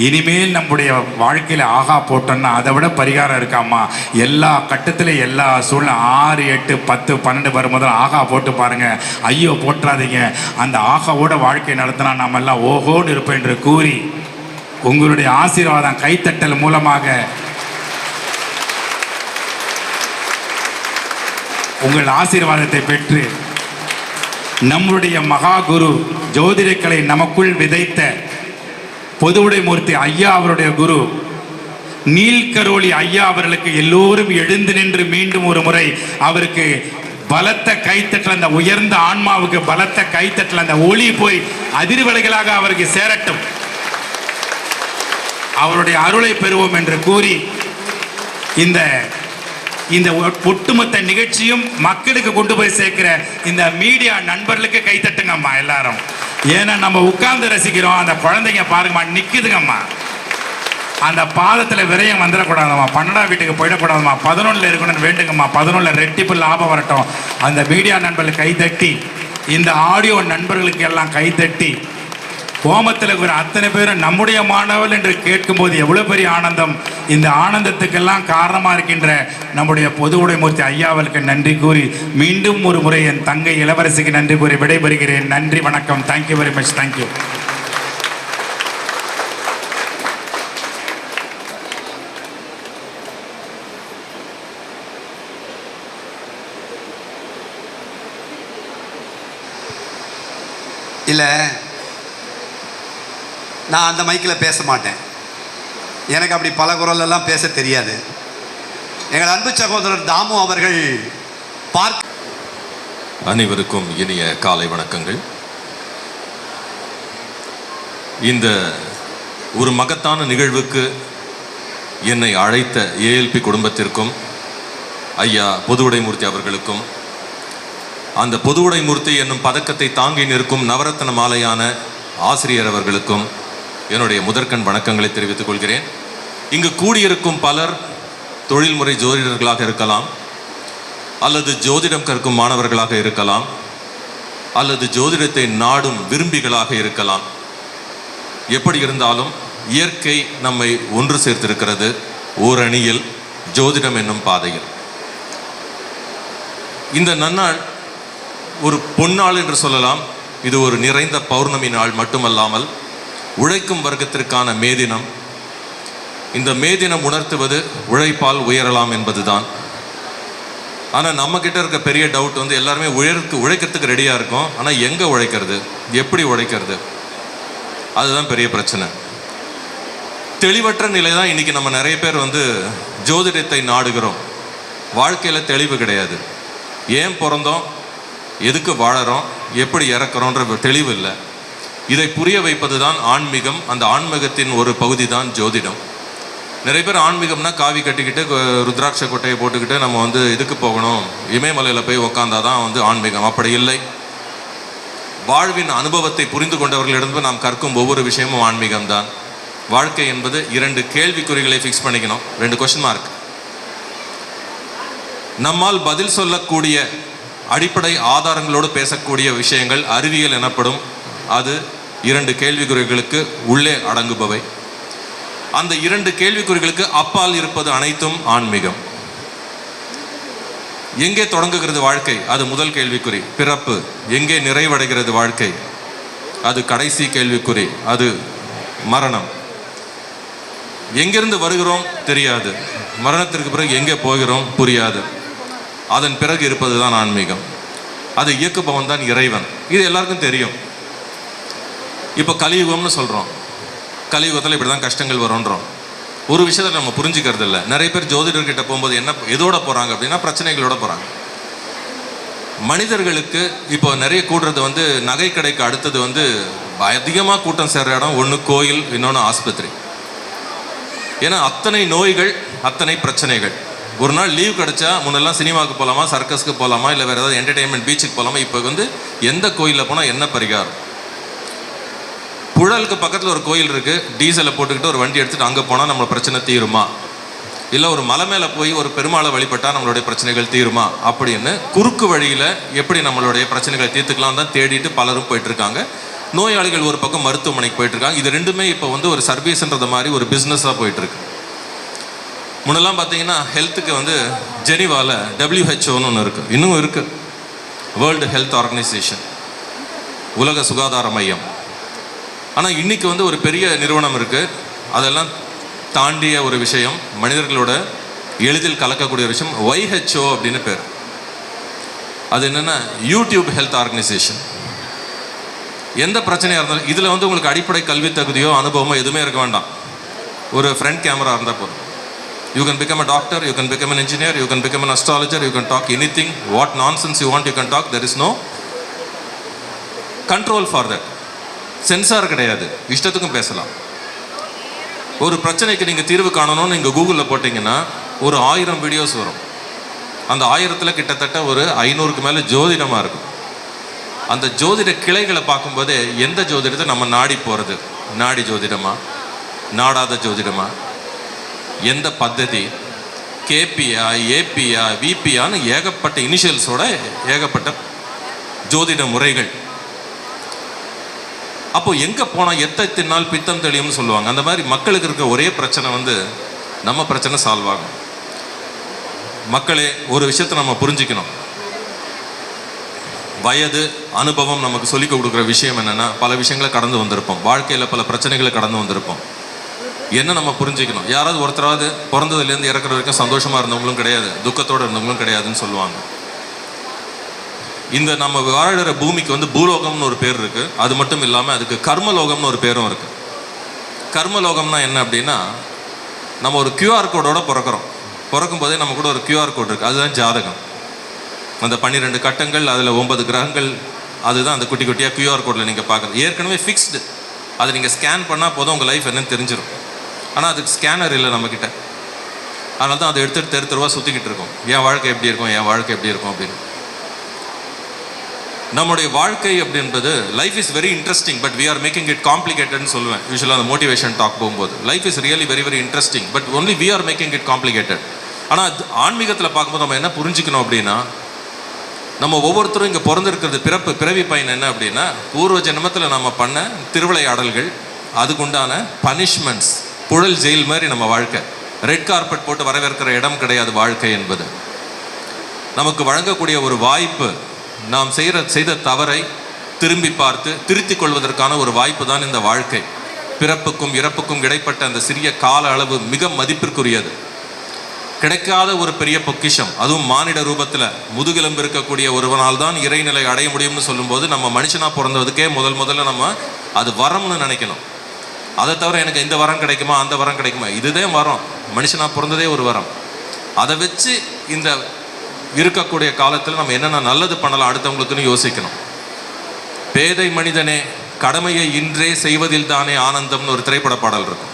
இனிமேல் நம்முடைய வாழ்க்கையில் ஆகா போட்டோம்னா அதை விட பரிகாரம் இருக்காமா? எல்லா கட்டத்திலும் எல்லா சூழ்நிலை 6, 8, 10, 12 வரும் முதல்ல ஆகா போட்டு பாருங்க. ஐயோ போட்டுறாதீங்க. அந்த ஆகாவோட வாழ்க்கை நடத்தினா நாம எல்லாம் ஓஹோன்னு இருப்போம் என்று கூறி, உங்களுடைய ஆசீர்வாதம் கைத்தட்டல் மூலமாக உங்கள் ஆசீர்வாதத்தை பெற்று நம்முடைய மகா குரு ஜோதிடக்கலை நமக்குள் விதைத்த பொதுவுடைமூர்த்தி ஐயா அவருடைய குரு நீல்கரோலி ஐயா அவர்களுக்கு எல்லோரும் எழுந்து நின்று மீண்டும் ஒரு முறை அவருக்கு பலத்த கைத்தட்டல், அந்த உயர்ந்த ஆன்மாவுக்கு பலத்த கைத்தட்டல், அந்த ஒளி போய் அதிர்வலைகளாக அவருக்கு சேரட்டும், அவருடைய அருளை பெறுவோம் என்று கூறி இந்த இந்த ஒட்டுமொத்த நிகழ்ச்சியும் மக்களுக்கு கொண்டு போய் சேர்க்கிற இந்த மீடியா நண்பர்களுக்கு கைத்தட்டுங்கம்மா எல்லாரும். ஏன்னா நம்ம உட்கார்ந்து ரசிக்கிறோம், அந்த குழந்தைங்க பாருங்கம்மா நிக்குதுங்கம்மா, அந்த பாதத்தில் விரயம் வந்துடக்கூடாதும்மா, 12 வீட்டுக்கு போயிடக்கூடாதும்மா, 11 இருக்கணும்னு வேண்டுங்கம்மா, 11 ரெட்டிப்பு லாபம் வரட்டும். அந்த மீடியா நண்பர்கள் கைத்தட்டி, இந்த ஆடியோ நண்பர்களுக்கு எல்லாம் கைத்தட்டி, கோமத்தில் இருக்கிற அத்தனை பேரும் நம்முடைய மாணவர்கள் என்று கேட்கும்போது எவ்வளோ பெரிய ஆனந்தம். இந்த ஆனந்தத்துக்கெல்லாம் காரணமாக இருக்கின்ற நம்முடைய பொதுவுடைமூர்த்தி ஐயாவளுக்கு நன்றி கூறி மீண்டும் ஒரு முறை என் தங்கை இளவரசிக்கு நன்றி கூறி விடைபெறுகிறேன். நன்றி, வணக்கம். Thank you very much. தேங்க்யூ. இல்லை, நான் அந்த மைக்கில் பேச மாட்டேன். எனக்கு அப்படி பல குரலெல்லாம் பேச தெரியாது. எங்கள் அன்பு சகோதரர் தாமு அவர்கள் அனைவருக்கும் இனிய காலை வணக்கங்கள். இந்த ஒரு மகத்தான நிகழ்வுக்கு என்னை அழைத்த ஏஎல்பி குடும்பத்திற்கும் ஐயா பொதுவுடைமூர்த்தி அவர்களுக்கும், அந்த பொதுவுடைமூர்த்தி என்னும் பதக்கத்தை தாங்கி நிற்கும் நவரத்ன மாலையான ஆசிரியர் அவர்களுக்கும் என்னுடைய முதற்கண் வணக்கங்களை தெரிவித்துக் கொள்கிறேன். இங்கு கூடியிருக்கும் பலர் தொழில்முறை ஜோதிடர்களாக இருக்கலாம், அல்லது ஜோதிடம் கற்கும் மாணவர்களாக இருக்கலாம், அல்லது ஜோதிடத்தை நாடும் விரும்பிகளாக இருக்கலாம். எப்படி இருந்தாலும் இயற்கை நம்மை ஒன்று சேர்த்திருக்கிறது ஓரணியில், ஜோதிடம் என்னும் பாதையில். இந்த நன்னாள் ஒரு பொன்னாள் என்று சொல்லலாம். இது ஒரு நிறைந்த பௌர்ணமி நாள் மட்டுமல்லாமல் உழைக்கும் வர்க்கத்திற்கான மேதினம். இந்த மேதினம் உணர்த்துவது உழைப்பால் உயரலாம் என்பதுதான். ஆனால் நம்மக்கிட்ட இருக்க பெரிய டவுட் வந்து எல்லாருமே உழைக்கிறதுக்கு ரெடியாக இருக்கும், ஆனால் எங்கே உழைக்கிறது, எப்படி உழைக்கிறது, அதுதான் பெரிய பிரச்சனை. தெளிவற்ற நிலை தான் இன்றைக்கி நம்ம நிறைய பேர் வந்து ஜோதிடத்தை நாடுகிறோம். வாழ்க்கையில் தெளிவு கிடையாது. ஏன் பிறந்தோம், எதுக்கு வாழறோம், எப்படி இறக்குறோன்ற தெளிவு இல்லை. இதை புரிய வைப்பது தான் ஆன்மீகம். அந்த ஆன்மீகத்தின் ஒரு பகுதி தான் ஜோதிடம். நிறைய பேர் ஆன்மீகம்னா காவி கட்டிக்கிட்டு ருத்ராட்ச கொட்டையை போட்டுக்கிட்டு நம்ம வந்து இதுக்கு போகணும், இமயமலையில் போய் உக்காந்தாதான் வந்து ஆன்மீகம். அப்படி இல்லை. வாழ்வின் அனுபவத்தை புரிந்து கொண்டவர்களிடம் நாம் கற்கும் ஒவ்வொரு விஷயமும் ஆன்மீகம் தான். வாழ்க்கை என்பது 2 கேள்விக்குறிகளை ஃபிக்ஸ் பண்ணிக்கணும், 2 கொஸ்டின் மார்க். நம்மால் பதில் சொல்லக்கூடிய அடிப்படை ஆதாரங்களோடு பேசக்கூடிய விஷயங்கள் அறிவியல் எனப்படும். அது 2 கேள்விக்குறிகளுக்கு உள்ளே அடங்குபவை. அந்த 2 கேள்விக்குறிகளுக்கு அப்பால் இருப்பது அனைத்தும் ஆன்மீகம். எங்கே தொடங்குகிறது வாழ்க்கை, அது முதல் கேள்விக்குறி. பிறப்பு. எங்கே நிறைவடைகிறது வாழ்க்கை, அது கடைசி கேள்விக்குறி, அது மரணம். எங்கிருந்து வருகிறோம் தெரியாது, மரணத்திற்கு பிறகு எங்கே போகிறோம் புரியாது. அதன் பிறகு இருப்பது தான் ஆன்மீகம். அது இயக்குபவன் தான் இறைவன். இது எல்லாருக்கும் தெரியும். இப்போ கலியுகம்னு சொல்கிறோம். கலியுகத்தில் இப்படி தான் கஷ்டங்கள் வரும்ன்றோம். ஒரு விஷயத்தை நம்ம புரிஞ்சுக்கிறது இல்லை. நிறைய பேர் ஜோதிடர்கிட்ட போகும்போது எதோட போகிறாங்க அப்படின்னா பிரச்சனைகளோட போகிறாங்க. மனிதர்களுக்கு இப்போ நிறைய கூடுறது வந்து நகை கடைக்கு அடுத்தது வந்து அதிகமாக கூட்டம் சேர்ற இடம் ஒன்று கோயில், இன்னொன்று ஆஸ்பத்திரி. ஏன்னா அத்தனை நோய்கள், அத்தனை பிரச்சனைகள். ஒரு நாள் லீவ் கிடச்சா முன்னெல்லாம் சினிமாவுக்கு போகலாமா, சர்க்கஸ்க்கு போகலாமா, இல்லை வேறு ஏதாவது என்டர்டெயின்மெண்ட் பீச்சுக்கு போகலாமா. இப்போ வந்து எந்த கோயிலில் போனால் என்ன பரிகாரம். புழலுக்கு பக்கத்தில் ஒரு கோயில் இருக்குது, டீசலை போட்டுக்கிட்டு ஒரு வண்டி எடுத்துகிட்டு அங்கே போனால் நம்மளோட பிரச்சனை தீருமா, இல்லை ஒரு மலை மேலே போய் ஒரு பெருமாளை வழிபட்டால் நம்மளுடைய பிரச்சனைகள் தீருமா அப்படின்னு குறுக்கு வழியில் எப்படி நம்மளுடைய பிரச்சனைகளை தீர்த்துக்கலாம் தான் தேடிட்டு பலரும் போயிட்டுருக்காங்க. நோயாளிகள் ஒரு பக்கம் மருத்துவமனைக்கு போயிட்டுருக்காங்க. இது ரெண்டுமே இப்போ வந்து ஒரு சர்வீஸ்ன்றது மாதிரி ஒரு பிஸ்னஸாக போயிட்டுருக்கு. முன்னெல்லாம் பார்த்தீங்கன்னா ஹெல்த்துக்கு வந்து ஜெனிவாவில் WHO ஒன்று இருக்குது, இன்னும் இருக்குது, வேர்ல்டு ஹெல்த் ஆர்கனைசேஷன், உலக சுகாதார மையம். ஆனால் இன்றைக்கி வந்து ஒரு பெரிய நிறுவனம் இருக்குது. அதெல்லாம் தாண்டிய ஒரு விஷயம், மனிதர்களோட எளிதில் கலக்கக்கூடிய விஷயம் WHO அப்படின்னு பேர். அது என்னென்னா யூடியூப் ஹெல்த் ஆர்கனைசேஷன். எந்த பிரச்சனையாக இருந்தாலும் இதில் வந்து உங்களுக்கு அடிப்படை கல்வி தகுதியோ அனுபவமோ எதுவுமே இருக்க வேண்டாம். ஒரு ஃப்ரண்ட் கேமரா இருந்தால் போதும். You can become a doctor, you can become an engineer, you can become an astrologer, you can talk anything, what nonsense you want you can talk. There is no control for that. Censor கிடையாது, இஷ்டத்துக்கும் பேசலாம். ஒரு பிரச்சனைக்கு நீங்கள் தீர்வு காணணும்னு நீங்கள் கூகுளில் போட்டிங்கன்னா ஒரு 1000 வீடியோஸ் வரும். அந்த 1000ல் கிட்டத்தட்ட ஒரு 500க்கு மேலே ஜோதிடமாக இருக்கும். அந்த ஜோதிட கிளைகளை பார்க்கும்போதே எந்த ஜோதிடத்தை நம்ம நாடி போகிறது, நாடி ஜோதிடமா, நாடாத ஜோதிடமா, எந்த பద్ధதி, கேபியா, ஏபியா, விபியான்னு ஏகப்பட்ட இனிஷியல்ஸோட ஏகப்பட்ட ஜோதிட முறைகள். அப்போ எங்கே போனால் எத்தை தின்னால் பித்தம் தெளியும்னு சொல்லுவாங்க. அந்த மாதிரி மக்களுக்கு இருக்க ஒரே பிரச்சனை வந்து நம்ம பிரச்சனை சால்வ் ஆகும். மக்களே, ஒரு விஷயத்தை நம்ம புரிஞ்சுக்கணும். வயது அனுபவம் நமக்கு சொல்லிக் கொடுக்குற விஷயம் என்னென்னா, பல விஷயங்களை கடந்து வந்திருப்போம், வாழ்க்கையில் பல பிரச்சனைகளை கடந்து வந்திருப்போம். என்ன நம்ம புரிஞ்சுக்கணும், யாராவது ஒருத்தராவது பிறந்ததுலேருந்து இறக்குற வரைக்கும் சந்தோஷமாக இருந்தவங்களும் கிடையாது, துக்கத்தோடு இருந்தவங்களும் கிடையாதுன்னு சொல்லுவாங்க. இந்த நம்ம வாழ்கிற பூமிக்கு வந்து பூலோகம்னு ஒரு பேர் இருக்குது. அது மட்டும் இல்லாமல் அதுக்கு கர்மலோகம்னு ஒரு பேரும் இருக்குது. கர்மலோகம்னா என்ன அப்படின்னா, நம்ம ஒரு கியூஆர் கோடோட பிறக்கிறோம். பிறக்கும் போதே நம்ம கூட ஒரு கியூஆர் கோட் இருக்குது, அதுதான் ஜாதகம். அந்த 12 கட்டங்கள், அதில் 9 கிரகங்கள், அதுதான் அந்த குட்டி குட்டியாக கியூஆர் கோடில் நீங்கள் பார்க்குறது. ஏற்கனவே ஃபிக்ஸ்டு, அதை நீங்கள் ஸ்கேன் பண்ணால் போதும் உங்கள் லைஃப் என்னன்னு தெரிஞ்சிடும். ஆனால் அதுக்கு ஸ்கேனர் இல்லை நம்மக்கிட்ட. அதனால தான் அதை எடுத்துகிட்டு தெரு தெருவாக சுற்றிக்கிட்டு இருக்கோம். என் வாழ்க்கை எப்படி இருக்கும், என் வாழ்க்கை எப்படி இருக்கும் அப்படின்னு. நம்முடைய வாழ்க்கை அப்படின்றது life is very interesting, but we are making it காம்ப்ளிகேட்டட்னு சொல்லுவேன் யூஸ்வலாக அந்த மோட்டிவேஷன் டாக் போகும்போது. Life is really very very interesting, but only we are making it complicated. ஆனால் ஆன்மீகத்தில் பார்க்கும்போது நம்ம என்ன புரிஞ்சுக்கணும் அப்படின்னா, நம்ம ஒவ்வொருத்தரும் இங்கே பிறந்திருக்கிறது பிறவி பயன் என்ன அப்படின்னா, பூர்வ ஜென்மத்தில் நம்ம பண்ண திருவிளையாடல்கள், அதுக்குண்டான பனிஷ்மெண்ட்ஸ், புழல் ஜெயில் மாதிரி நம்ம வாழ்க்கை. ரெட் கார்பெட் போட்டு வரவேற்கிற இடம் கிடையாது வாழ்க்கை என்பது. நமக்கு வழங்கக்கூடிய ஒரு வாய்ப்பு, நாம் செய்த தவறை திரும்பி பார்த்து திருத்திக் கொள்வதற்கான ஒரு வாய்ப்பு தான் இந்த வாழ்க்கை. பிறப்புக்கும் இறப்புக்கும் இடைப்பட்ட அந்த சிறிய கால அளவு மிக மதிப்பிற்குரியது. கிடைக்காத ஒரு பெரிய பொக்கிஷம், அதுவும் மானிட ரூபத்தில் முதுகெலும்பு இருக்கக்கூடிய ஒருவனால் தான் இறைநிலை அடைய முடியும்னு சொல்லும்போது, நம்ம மனுஷனாக பிறந்ததுக்கே முதல்ல நம்ம அது வரம்னு நினைக்கணும். அதை தவிர எனக்கு இந்த வரம் கிடைக்குமா, அந்த வரம் கிடைக்குமா, இதுதான் வரம். மனுஷனாக பிறந்ததே ஒரு வரம். அதை வச்சு இந்த இருக்கக்கூடிய காலத்தில் நம்ம என்னென்ன நல்லது பண்ணலாம் அடுத்தவங்களுக்குன்னு யோசிக்கணும். பேதை மனிதனே, கடமையை இன்றே செய்வதில் தானே ஆனந்தம்னு ஒரு திரைப்பட பாடல் இருக்கும்.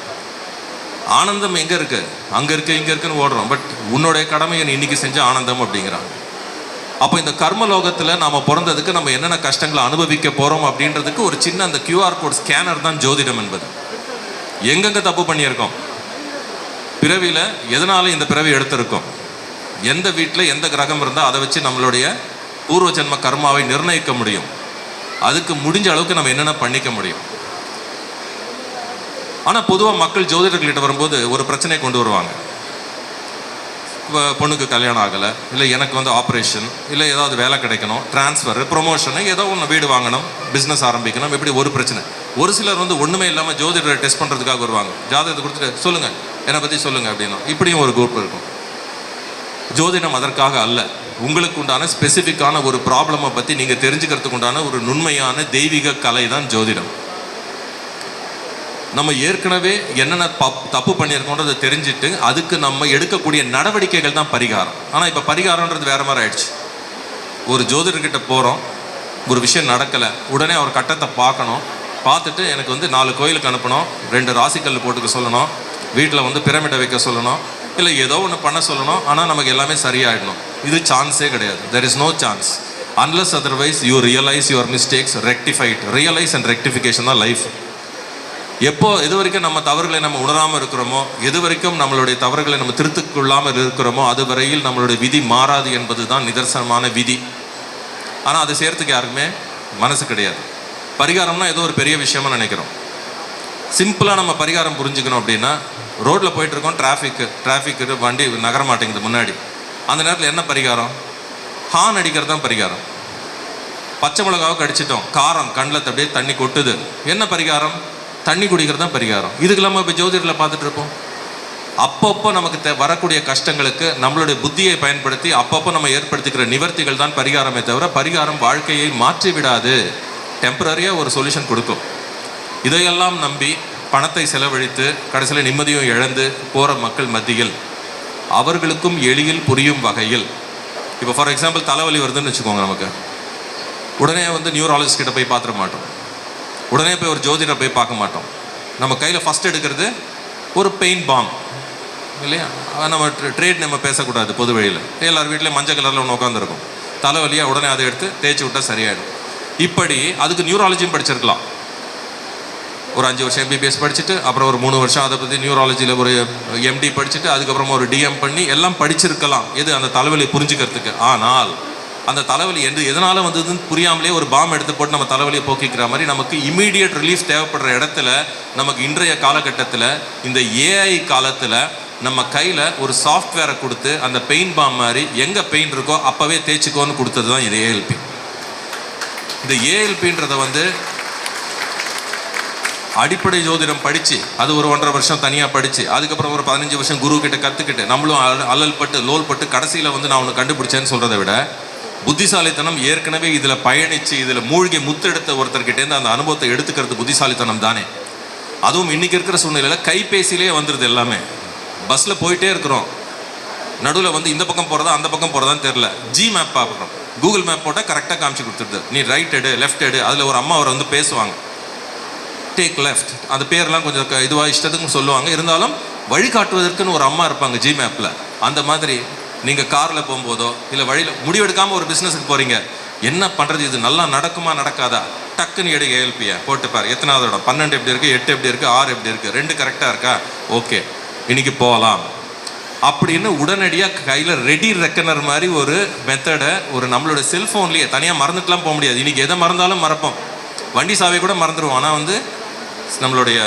ஆனந்தம் எங்கே இருக்கு, அங்கே இருக்கு இங்கே இருக்குன்னு ஓடுறோம், பட் உன்னுடைய கடமையை நீ இன்னைக்கு செஞ்ச ஆனந்தம் அப்படிங்கிறாங்க. அப்போ இந்த கர்மலோகத்தில் நாம் பிறந்ததுக்கு நம்ம என்னென்ன கஷ்டங்களை அனுபவிக்க போகிறோம் அப்படின்றதுக்கு ஒரு சின்ன அந்த கியூஆர் கோட் ஸ்கேனர் தான் ஜோதிடம் என்பது. எங்கெங்கே தப்பு பண்ணியிருக்கோம், பிறவியில் எதனால இந்த பிறவி எடுத்திருக்கோம், எந்த வீட்டில் எந்த கிரகம் இருந்தால் அதை வச்சு நம்மளுடைய பூர்வ ஜென்ம கர்மாவை நிர்ணயிக்க முடியும். அதுக்கு முடிஞ்ச அளவுக்கு நம்ம என்னென்ன பண்ணிக்க முடியும். ஆனால் பொதுவாக மக்கள் ஜோதிடர்கிட்ட வரும்போது ஒரு பிரச்சனையை கொண்டு வருவாங்க. பொண்ணுக்கு கல்யாணம் ஆகலை, இல்லை எனக்கு வந்து ஆப்ரேஷன், இல்லை ஏதாவது வேலை கிடைக்கணும், ட்ரான்ஸ்ஃபரு, ப்ரொமோஷனு, ஏதோ ஒன்று, வீடு வாங்கணும், பிஸ்னஸ் ஆரம்பிக்கணும், இப்படி ஒரு பிரச்சனை. ஒரு சிலர் வந்து ஒன்றுமே இல்லாமல் ஜோதிடரை டெஸ்ட் பண்ணுறதுக்காக வருவாங்க. ஜாதகத்தை கொடுத்துட்டு சொல்லுங்கள், என்னை பற்றி சொல்லுங்கள் அப்படின்னா, இப்படியும் ஒரு குரூப் இருக்கும். ஜோதிடம் அதற்காக அல்ல. உங்களுக்கு உண்டான ஸ்பெசிஃபிக்கான ஒரு ப்ராப்ளமை பற்றி நீங்கள் தெரிஞ்சுக்கிறதுக்கு உண்டான ஒரு நுண்மையான தெய்வீக கலை தான் ஜோதிடம். நம்ம ஏற்கனவே என்னென்ன தப்பு பண்ணியிருக்கோன்றதை தெரிஞ்சுட்டு அதுக்கு நம்ம எடுக்கக்கூடிய நடவடிக்கைகள் தான் பரிகாரம். ஆனால் இப்போ பரிகாரன்றது வேறு மாதிரி ஆயிடுச்சு. ஒரு ஜோதிடர்கிட்ட போகிறோம், ஒரு விஷயம் நடக்கலை, உடனே அவர் கட்டத்தை பார்க்கணும், பார்த்துட்டு எனக்கு வந்து 4 கோயிலுக்கு அனுப்பணும், 2 ராசிக்கல் போட்டுக்க சொல்லணும், வீட்டில் வந்து பிரமிடை வைக்க சொல்லணும், இல்லை ஏதோ ஒன்று பண்ண சொல்லணும். ஆனால் நமக்கு எல்லாமே சரியாயிடணும். இது சான்ஸே கிடையாது. There is no chance unless otherwise you realise your mistakes, rectify it. Realise and rectification தான் லைஃப். எது வரைக்கும் நம்ம தவறுகளை நம்ம உணராமல் இருக்கிறோமோ, எது வரைக்கும் நம்மளுடைய தவறுகளை நம்ம திருத்திக்கொள்ளாமல் இருக்கிறோமோ, அது வரையில் நம்மளுடைய விதி மாறாது என்பது தான் நிதர்சனமான விதி. ஆனால் அதை செய்கிறதுக்கு யாருக்குமே மனசு கிடையாது. பரிகாரம்னா ஏதோ ஒரு பெரிய விஷயமா நினைக்கிறோம். சிம்பிளாக நம்ம பரிகாரம் புரிஞ்சுக்கணும் அப்படின்னா, ரோட்டில் போயிட்டுருக்கோம், டிராஃபிக்கு வண்டி நகர மாட்டேங்குது முன்னாடி. அந்த நேரத்தில் என்ன பரிகாரம்? ஹார்ன் அடிக்கிறது தான் பரிகாரம். பச்சை மிளகாவை கடிச்சிட்டோம், காரம் கண்ணில் அப்படியே தண்ணி கொட்டுது, என்ன பரிகாரம்? தண்ணி குடிக்கிறது தான் பரிகாரம். இதுக்கு நம்ம இப்போ ஜோதிடரில் பார்த்துட்டு இருப்போம். அப்பப்போ நமக்கு வரக்கூடிய கஷ்டங்களுக்கு நம்மளுடைய புத்தியை பயன்படுத்தி அப்பப்போ நம்ம ஏற்படுத்திக்கிற நிவர்த்திகள் தான் பரிகாரமே தவிர பரிகாரம் வாழ்க்கையை மாற்றி விடாது. டெம்பரரியாக ஒரு சொல்யூஷன் கொடுக்கும். இதையெல்லாம் நம்பி பணத்தை செலவழித்து கடைசியில் நிம்மதியும் இழந்து போகிற மக்கள் மத்தியில் அவர்களுக்கும் எளியில் புரியும் வகையில், இப்போ ஃபார் எக்ஸாம்பிள் தலைவலி வருதுன்னு வச்சுக்கோங்க, நமக்கு உடனே வந்து நியூராலஜிஸ்ட் கிட்ட போய் பார்த்துட மாட்டோம், உடனே போய் ஒரு ஜோதிடரை போய் பார்க்க மாட்டோம். நம்ம கையில் ஃபஸ்ட் எடுக்கிறது ஒரு பெயின் பாம் இல்லையா? நம்ம ட்ரேட் நம்ம பேசக்கூடாது பொது வழியில். எல்லார் வீட்லேயும் மஞ்சள் கலரில் ஒன்று உட்காந்துருக்கும், தலைவலியாக உடனே அதை எடுத்து தேய்ச்சி விட்டால் சரியாயிடும். இப்படி அதுக்கு நியூராலஜியும் படிச்சிருக்கலாம். ஒரு 5 வருஷம் MBBS படிச்சுட்டு அப்புறம் ஒரு 3 வருஷம் அதை பற்றி நியூராலஜியில் ஒரு MD படிச்சுட்டு அதுக்கப்புறமா ஒரு DM பண்ணி எல்லாம் படிச்சிருக்கலாம், எது அந்த தலைவலியை புரிஞ்சுக்கிறதுக்கு. ஆனால் அந்த தலைவலி எதனால் வந்ததுன்னு புரியாமலே ஒரு பாம் எடுத்து போட்டு நம்ம தலைவலியை போக்கிக்கிற மாதிரி நமக்கு இமீடியட் ரிலீஃப் தேவைப்படுற இடத்துல நமக்கு இன்றைய காலகட்டத்தில் இந்த AI காலத்தில் நம்ம கையில் ஒரு சாஃப்ட்வேரை கொடுத்து அந்த பெயின் பாம் மாதிரி எங்கே பெயின் இருக்கோ அப்போவே தேய்ச்சிக்கோன்னு கொடுத்தது தான் இது ALP. இந்த ALPன்றதை வந்து அடிப்படை ஜோதிடம் படித்து அது ஒரு 1.5 வருஷம் தனியாக படித்து அதுக்கப்புறம் ஒரு 15 வருஷம் குரு கிட்ட கற்றுக்கிட்டு நம்மளும் அல்லல் பட்டு லோல் பட்டு கடைசியில் வந்து நான் ஒன்று கண்டுபிடிச்சேன்னு சொல்கிறத விட புத்திசாலித்தனம் ஏற்கனவே இதில் பயணித்து இதில் மூழ்கி முத்தெடுத்த ஒருத்தர்கிட்டேருந்து அந்த அனுபவத்தை எடுத்துக்கிறது புத்திசாலித்தனம் தானே. அதுவும் இன்றைக்கி இருக்கிற சூழ்நிலையில் கைபேசியிலே வந்துடுது எல்லாமே. பஸ்ஸில் போயிட்டே இருக்கிறோம், நடுவில் வந்து இந்த பக்கம் போகிறதா அந்த பக்கம் போகிறதான்னு தெரில, மேப் பார்க்குறோம், கூகுள் மேப் போட்டால் கரெக்டாக காமிச்சு கொடுத்துருது, நீ ரைட் எடு லெஃப்ட் எடு. அதில் ஒரு அம்மா அவர் வந்து பேசுவாங்க, டேக் லெஃப்ட், அந்த பேர்லாம் கொஞ்சம் இதுவாக இஷ்டத்துக்கும் சொல்லுவாங்க, இருந்தாலும் வழிகாட்டுவதற்குன்னு ஒரு அம்மா இருப்பாங்க மேப்பில். அந்த மாதிரி நீங்கள் காரில் போகும்போதோ இல்லை வழியில் முடிவெடுக்காமல் ஒரு பிஸ்னஸுக்கு போகிறீங்க, என்ன பண்ணுறது, இது நல்லா நடக்குமா நடக்காதா, டக்குன்னு எடு ALPயை போட்டுப்பார், எத்தனாவது இடம், 12 எப்படி இருக்குது, 8 எப்படி இருக்குது, 6 எப்படி இருக்குது, 2 கரெக்டாக இருக்கா, ஓகே இன்னைக்கு போகலாம் அப்படின்னு உடனடியாக கையில் ரெடி ரெக்கனர் மாதிரி ஒரு மெத்தடை ஒரு நம்மளோட செல்ஃபோன்லேயே தனியாக மறந்துட்டுலாம் போக முடியாது. இன்றைக்கி எதை மறந்தாலும் மறப்போம், வண்டி சாவை கூட மறந்துடுவோம், ஆனால் வந்து நம்மளுடைய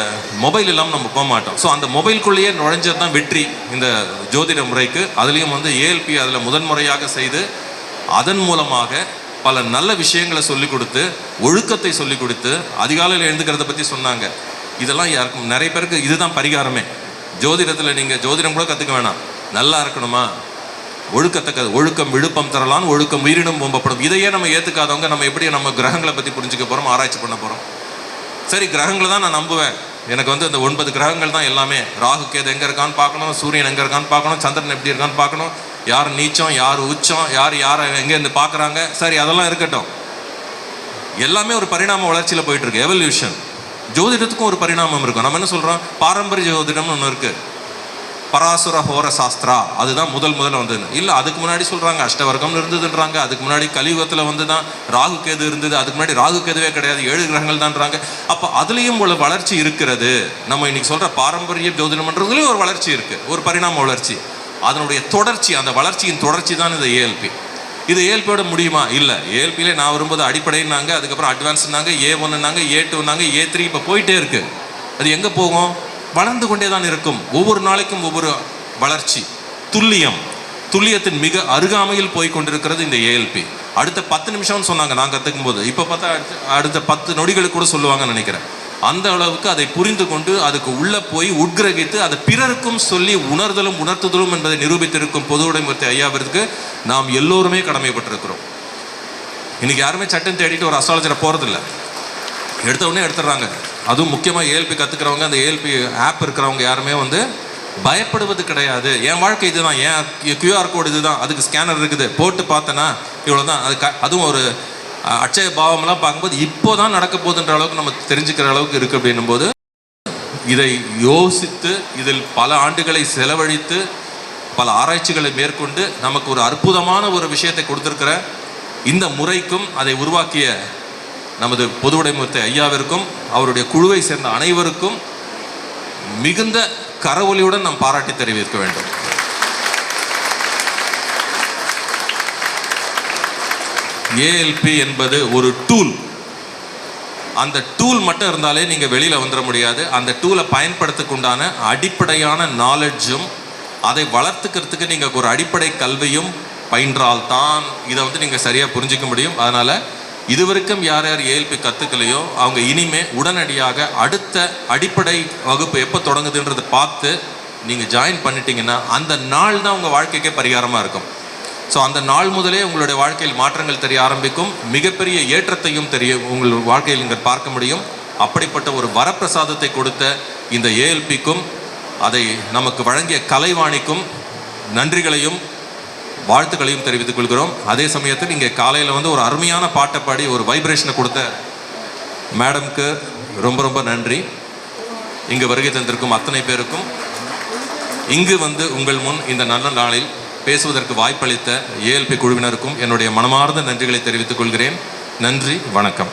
மொபைல் இல்லாமல் நம்ம போக மாட்டோம். ஸோ அந்த மொபைலுக்குள்ளேயே நுழைஞ்சது தான் வெற்றி இந்த ஜோதிட முறைக்கு. அதுலேயும் வந்து ALP அதில் முதன்முறையாக செய்து அதன் மூலமாக பல நல்ல விஷயங்களை சொல்லிக் கொடுத்து ஒழுக்கத்தை சொல்லிக் கொடுத்து அதிகாலையில் எழுந்துக்கிறத பற்றி சொன்னாங்க. இதெல்லாம் யாருக்கும் நிறைய பேருக்கு இதுதான் பரிகாரமே. ஜோதிடத்தில் நீங்கள் ஜோதிடம் கூட கற்றுக்க வேணாம், நல்லா இருக்கணுமா ஒழுக்கத்தை ஒழுக்கம் விழுப்பம் தரலான்னு ஒழுக்கம் உயிரினும் போம்பப்படும். இதையே நம்ம ஏற்றுக்காதவங்க நம்ம எப்படி நம்ம கிரகங்களை பற்றி புரிஞ்சுக்க போகிறோம், ஆராய்ச்சி பண்ண போகிறோம். சரி, கிரகங்களை தான் நான் நம்புவேன், எனக்கு வந்து இந்த 9 கிரகங்கள் தான் எல்லாமே, ராகு கேது எங்கே இருக்கான்னு பார்க்கணும், சூரியன் எங்கே இருக்கான்னு பார்க்கணும், சந்திரன் எப்படி இருக்கான்னு பார்க்கணும், யார் நீச்சம் யார் உச்சம் யாரை எங்கேருந்து பார்க்குறாங்க, சரி அதெல்லாம் இருக்கட்டும், எல்லாமே ஒரு பரிணாம வளர்ச்சியில் போயிட்டுருக்கு, எவல்யூஷன். ஜோதிடத்துக்கும் ஒரு பரிணாமம் இருக்கும். நம்ம என்ன சொல்கிறோம், பாரம்பரிய ஜோதிடம்னு ஒன்று இருக்குது, பராசுர ஹோர சாஸ்திரா, அதுதான் முதல்ல வந்தது. இல்லை, அதுக்கு முன்னாடி சொல்கிறாங்க அஷ்டவர்க்கம்னு இருந்ததுன்றாங்க, அதுக்கு முன்னாடி கலியுகத்தில் வந்து தான் ராகு கேது இருந்தது, அதுக்கு முன்னாடி ராகு கேதுவே கிடையாது 7 கிரகங்கள் தான்றாங்க. அப்போ அதுலேயும் ஒரு வளர்ச்சி இருக்கிறது. நம்ம இன்னைக்கு சொல்கிற பாரம்பரிய ஜோதிடம்ன்றதுலேயும் ஒரு வளர்ச்சி இருக்குது, ஒரு பரிணாம வளர்ச்சி, அதனுடைய தொடர்ச்சி, அந்த வளர்ச்சியின் தொடர்ச்சி தான் இந்த ALP. இது ALPயோட முடியுமா? இல்லை. ALPயிலே நான் வரும்போது அடிப்படைன்னாங்க, அதுக்கப்புறம் அட்வான்ஸ்னாங்க, A1ன்னாங்க, A2ன்னாங்க, A3, இப்போ போயிட்டே இருக்குது. அது எங்கே போகும்? வளர்ந்து கொண்டே தான் இருக்கும். ஒவ்வொரு நாளைக்கும் ஒவ்வொரு வளர்ச்சி, துல்லியத்தின் மிக அருகாமையில் போய் கொண்டிருக்கிறது இந்த ALP. அடுத்த 10 நிமிஷம்னு சொன்னாங்க நான் கற்றுக்கும் போது, இப்போ பார்த்தா அடுத்த 10 நொடிகளுக்கு கூட சொல்லுவாங்கன்னு நினைக்கிறேன். அந்த அளவுக்கு அதை புரிந்து கொண்டு அதுக்கு உள்ளே போய் உட்கிரகித்து அதை பிறருக்கும் சொல்லி உணர்தலும் உணர்த்துதலும் என்பதை நிரூபித்திருக்கும் பொதுவுடைமூர்த்தி ஐயாவிற்கு நாம் எல்லோருமே கடமைப்பட்டிருக்கிறோம். இன்னைக்கு யாருமே சட்டம் தேடிட்டு ஒரு அஸ்ட்ராலஜரை போகிறதில்ல, எடுத்த உடனே எடுத்துடுறாங்க. அதுவும் முக்கியமாக ALP கற்றுக்கிறவங்க, அந்த ALP ஆப் இருக்கிறவங்க யாருமே வந்து பயப்படுவது கிடையாது. என் வாழ்க்கை இதுதான், என் QR கோடு இதுதான், அதுக்கு ஸ்கேனர் இருக்குது, போட்டு பார்த்தேன்னா இவ்வளோதான். அதுவும் ஒரு அட்சய பாவம்லாம் பார்க்கும்போது இப்போ தான் நடக்க போகுதுன்ற அளவுக்கு நம்ம தெரிஞ்சுக்கிற அளவுக்கு இருக்குது. அப்படின்னும் போது இதை யோசித்து இதில் பல ஆண்டுகளை செலவழித்து பல ஆராய்ச்சிகளை மேற்கொண்டு நமக்கு ஒரு அற்புதமான ஒரு விஷயத்தை கொடுத்துருக்கிற இந்த முறைக்கும் அதை உருவாக்கிய நமது பொதுவுடைமூர்த்தி ஐயாவிற்கும் அவருடைய குழுவை சேர்ந்த அனைவருக்கும் மிகுந்த கரவொலியுடன் நாம் பாராட்டி தெரிவிக்க வேண்டும். ALP என்பது ஒரு டூல். அந்த டூல் மட்டும் இருந்தாலே நீங்கள் வெளியில் வந்துட முடியாது. அந்த டூலை பயன்படுத்தக்குண்டான அடிப்படையான நாலெட்ஜும் அதை வளர்த்துக்கிறதுக்கு நீங்கள் ஒரு அடிப்படை கல்வியும் பயின்றால்தான் இதை வந்து நீங்கள் சரியாக புரிஞ்சிக்க முடியும். அதனால் இதுவரைக்கும் யார் ALP கற்றுக்கலையோ அவங்க இனிமே உடனடியாக அடுத்த அடிப்படை வகுப்பு எப்போ தொடங்குதுன்றதை பார்த்து நீங்கள் ஜாயின் பண்ணிட்டீங்கன்னா அந்த நாள் தான் உங்கள் வாழ்க்கைக்கே பரிகாரமாக இருக்கும். ஸோ அந்த நாள் முதலே உங்களுடைய வாழ்க்கையில் மாற்றங்கள் தெரிய ஆரம்பிக்கும். மிகப்பெரிய ஏற்றத்தையும் உங்கள் வாழ்க்கையில் நீங்கள் பார்க்க முடியும். அப்படிப்பட்ட ஒரு வரப்பிரசாதத்தை கொடுத்த இந்த ஏஎல்பிக்கும் அதை நமக்கு வழங்கிய கலைவாணிக்கும் நன்றிகளையும் வாழ்த்துக்களையும் தெரிவித்துக் கொள்கிறோம். அதே சமயத்தில் இங்கே காலையில் வந்து ஒரு அருமையான பாட்டை பாடி ஒரு வைப்ரேஷனை கொடுத்த மேடம்க்கு ரொம்ப ரொம்ப நன்றி. இங்கு வருகை தந்திருக்கும் அத்தனை பேருக்கும், இங்கு வந்து உங்கள் முன் இந்த நல்ல நாளில் பேசுவதற்கு வாய்ப்பளித்த ஏஎல்பி குழுவினருக்கும் என்னுடைய மனமார்ந்த நன்றிகளை தெரிவித்துக் கொள்கிறேன். நன்றி, வணக்கம்.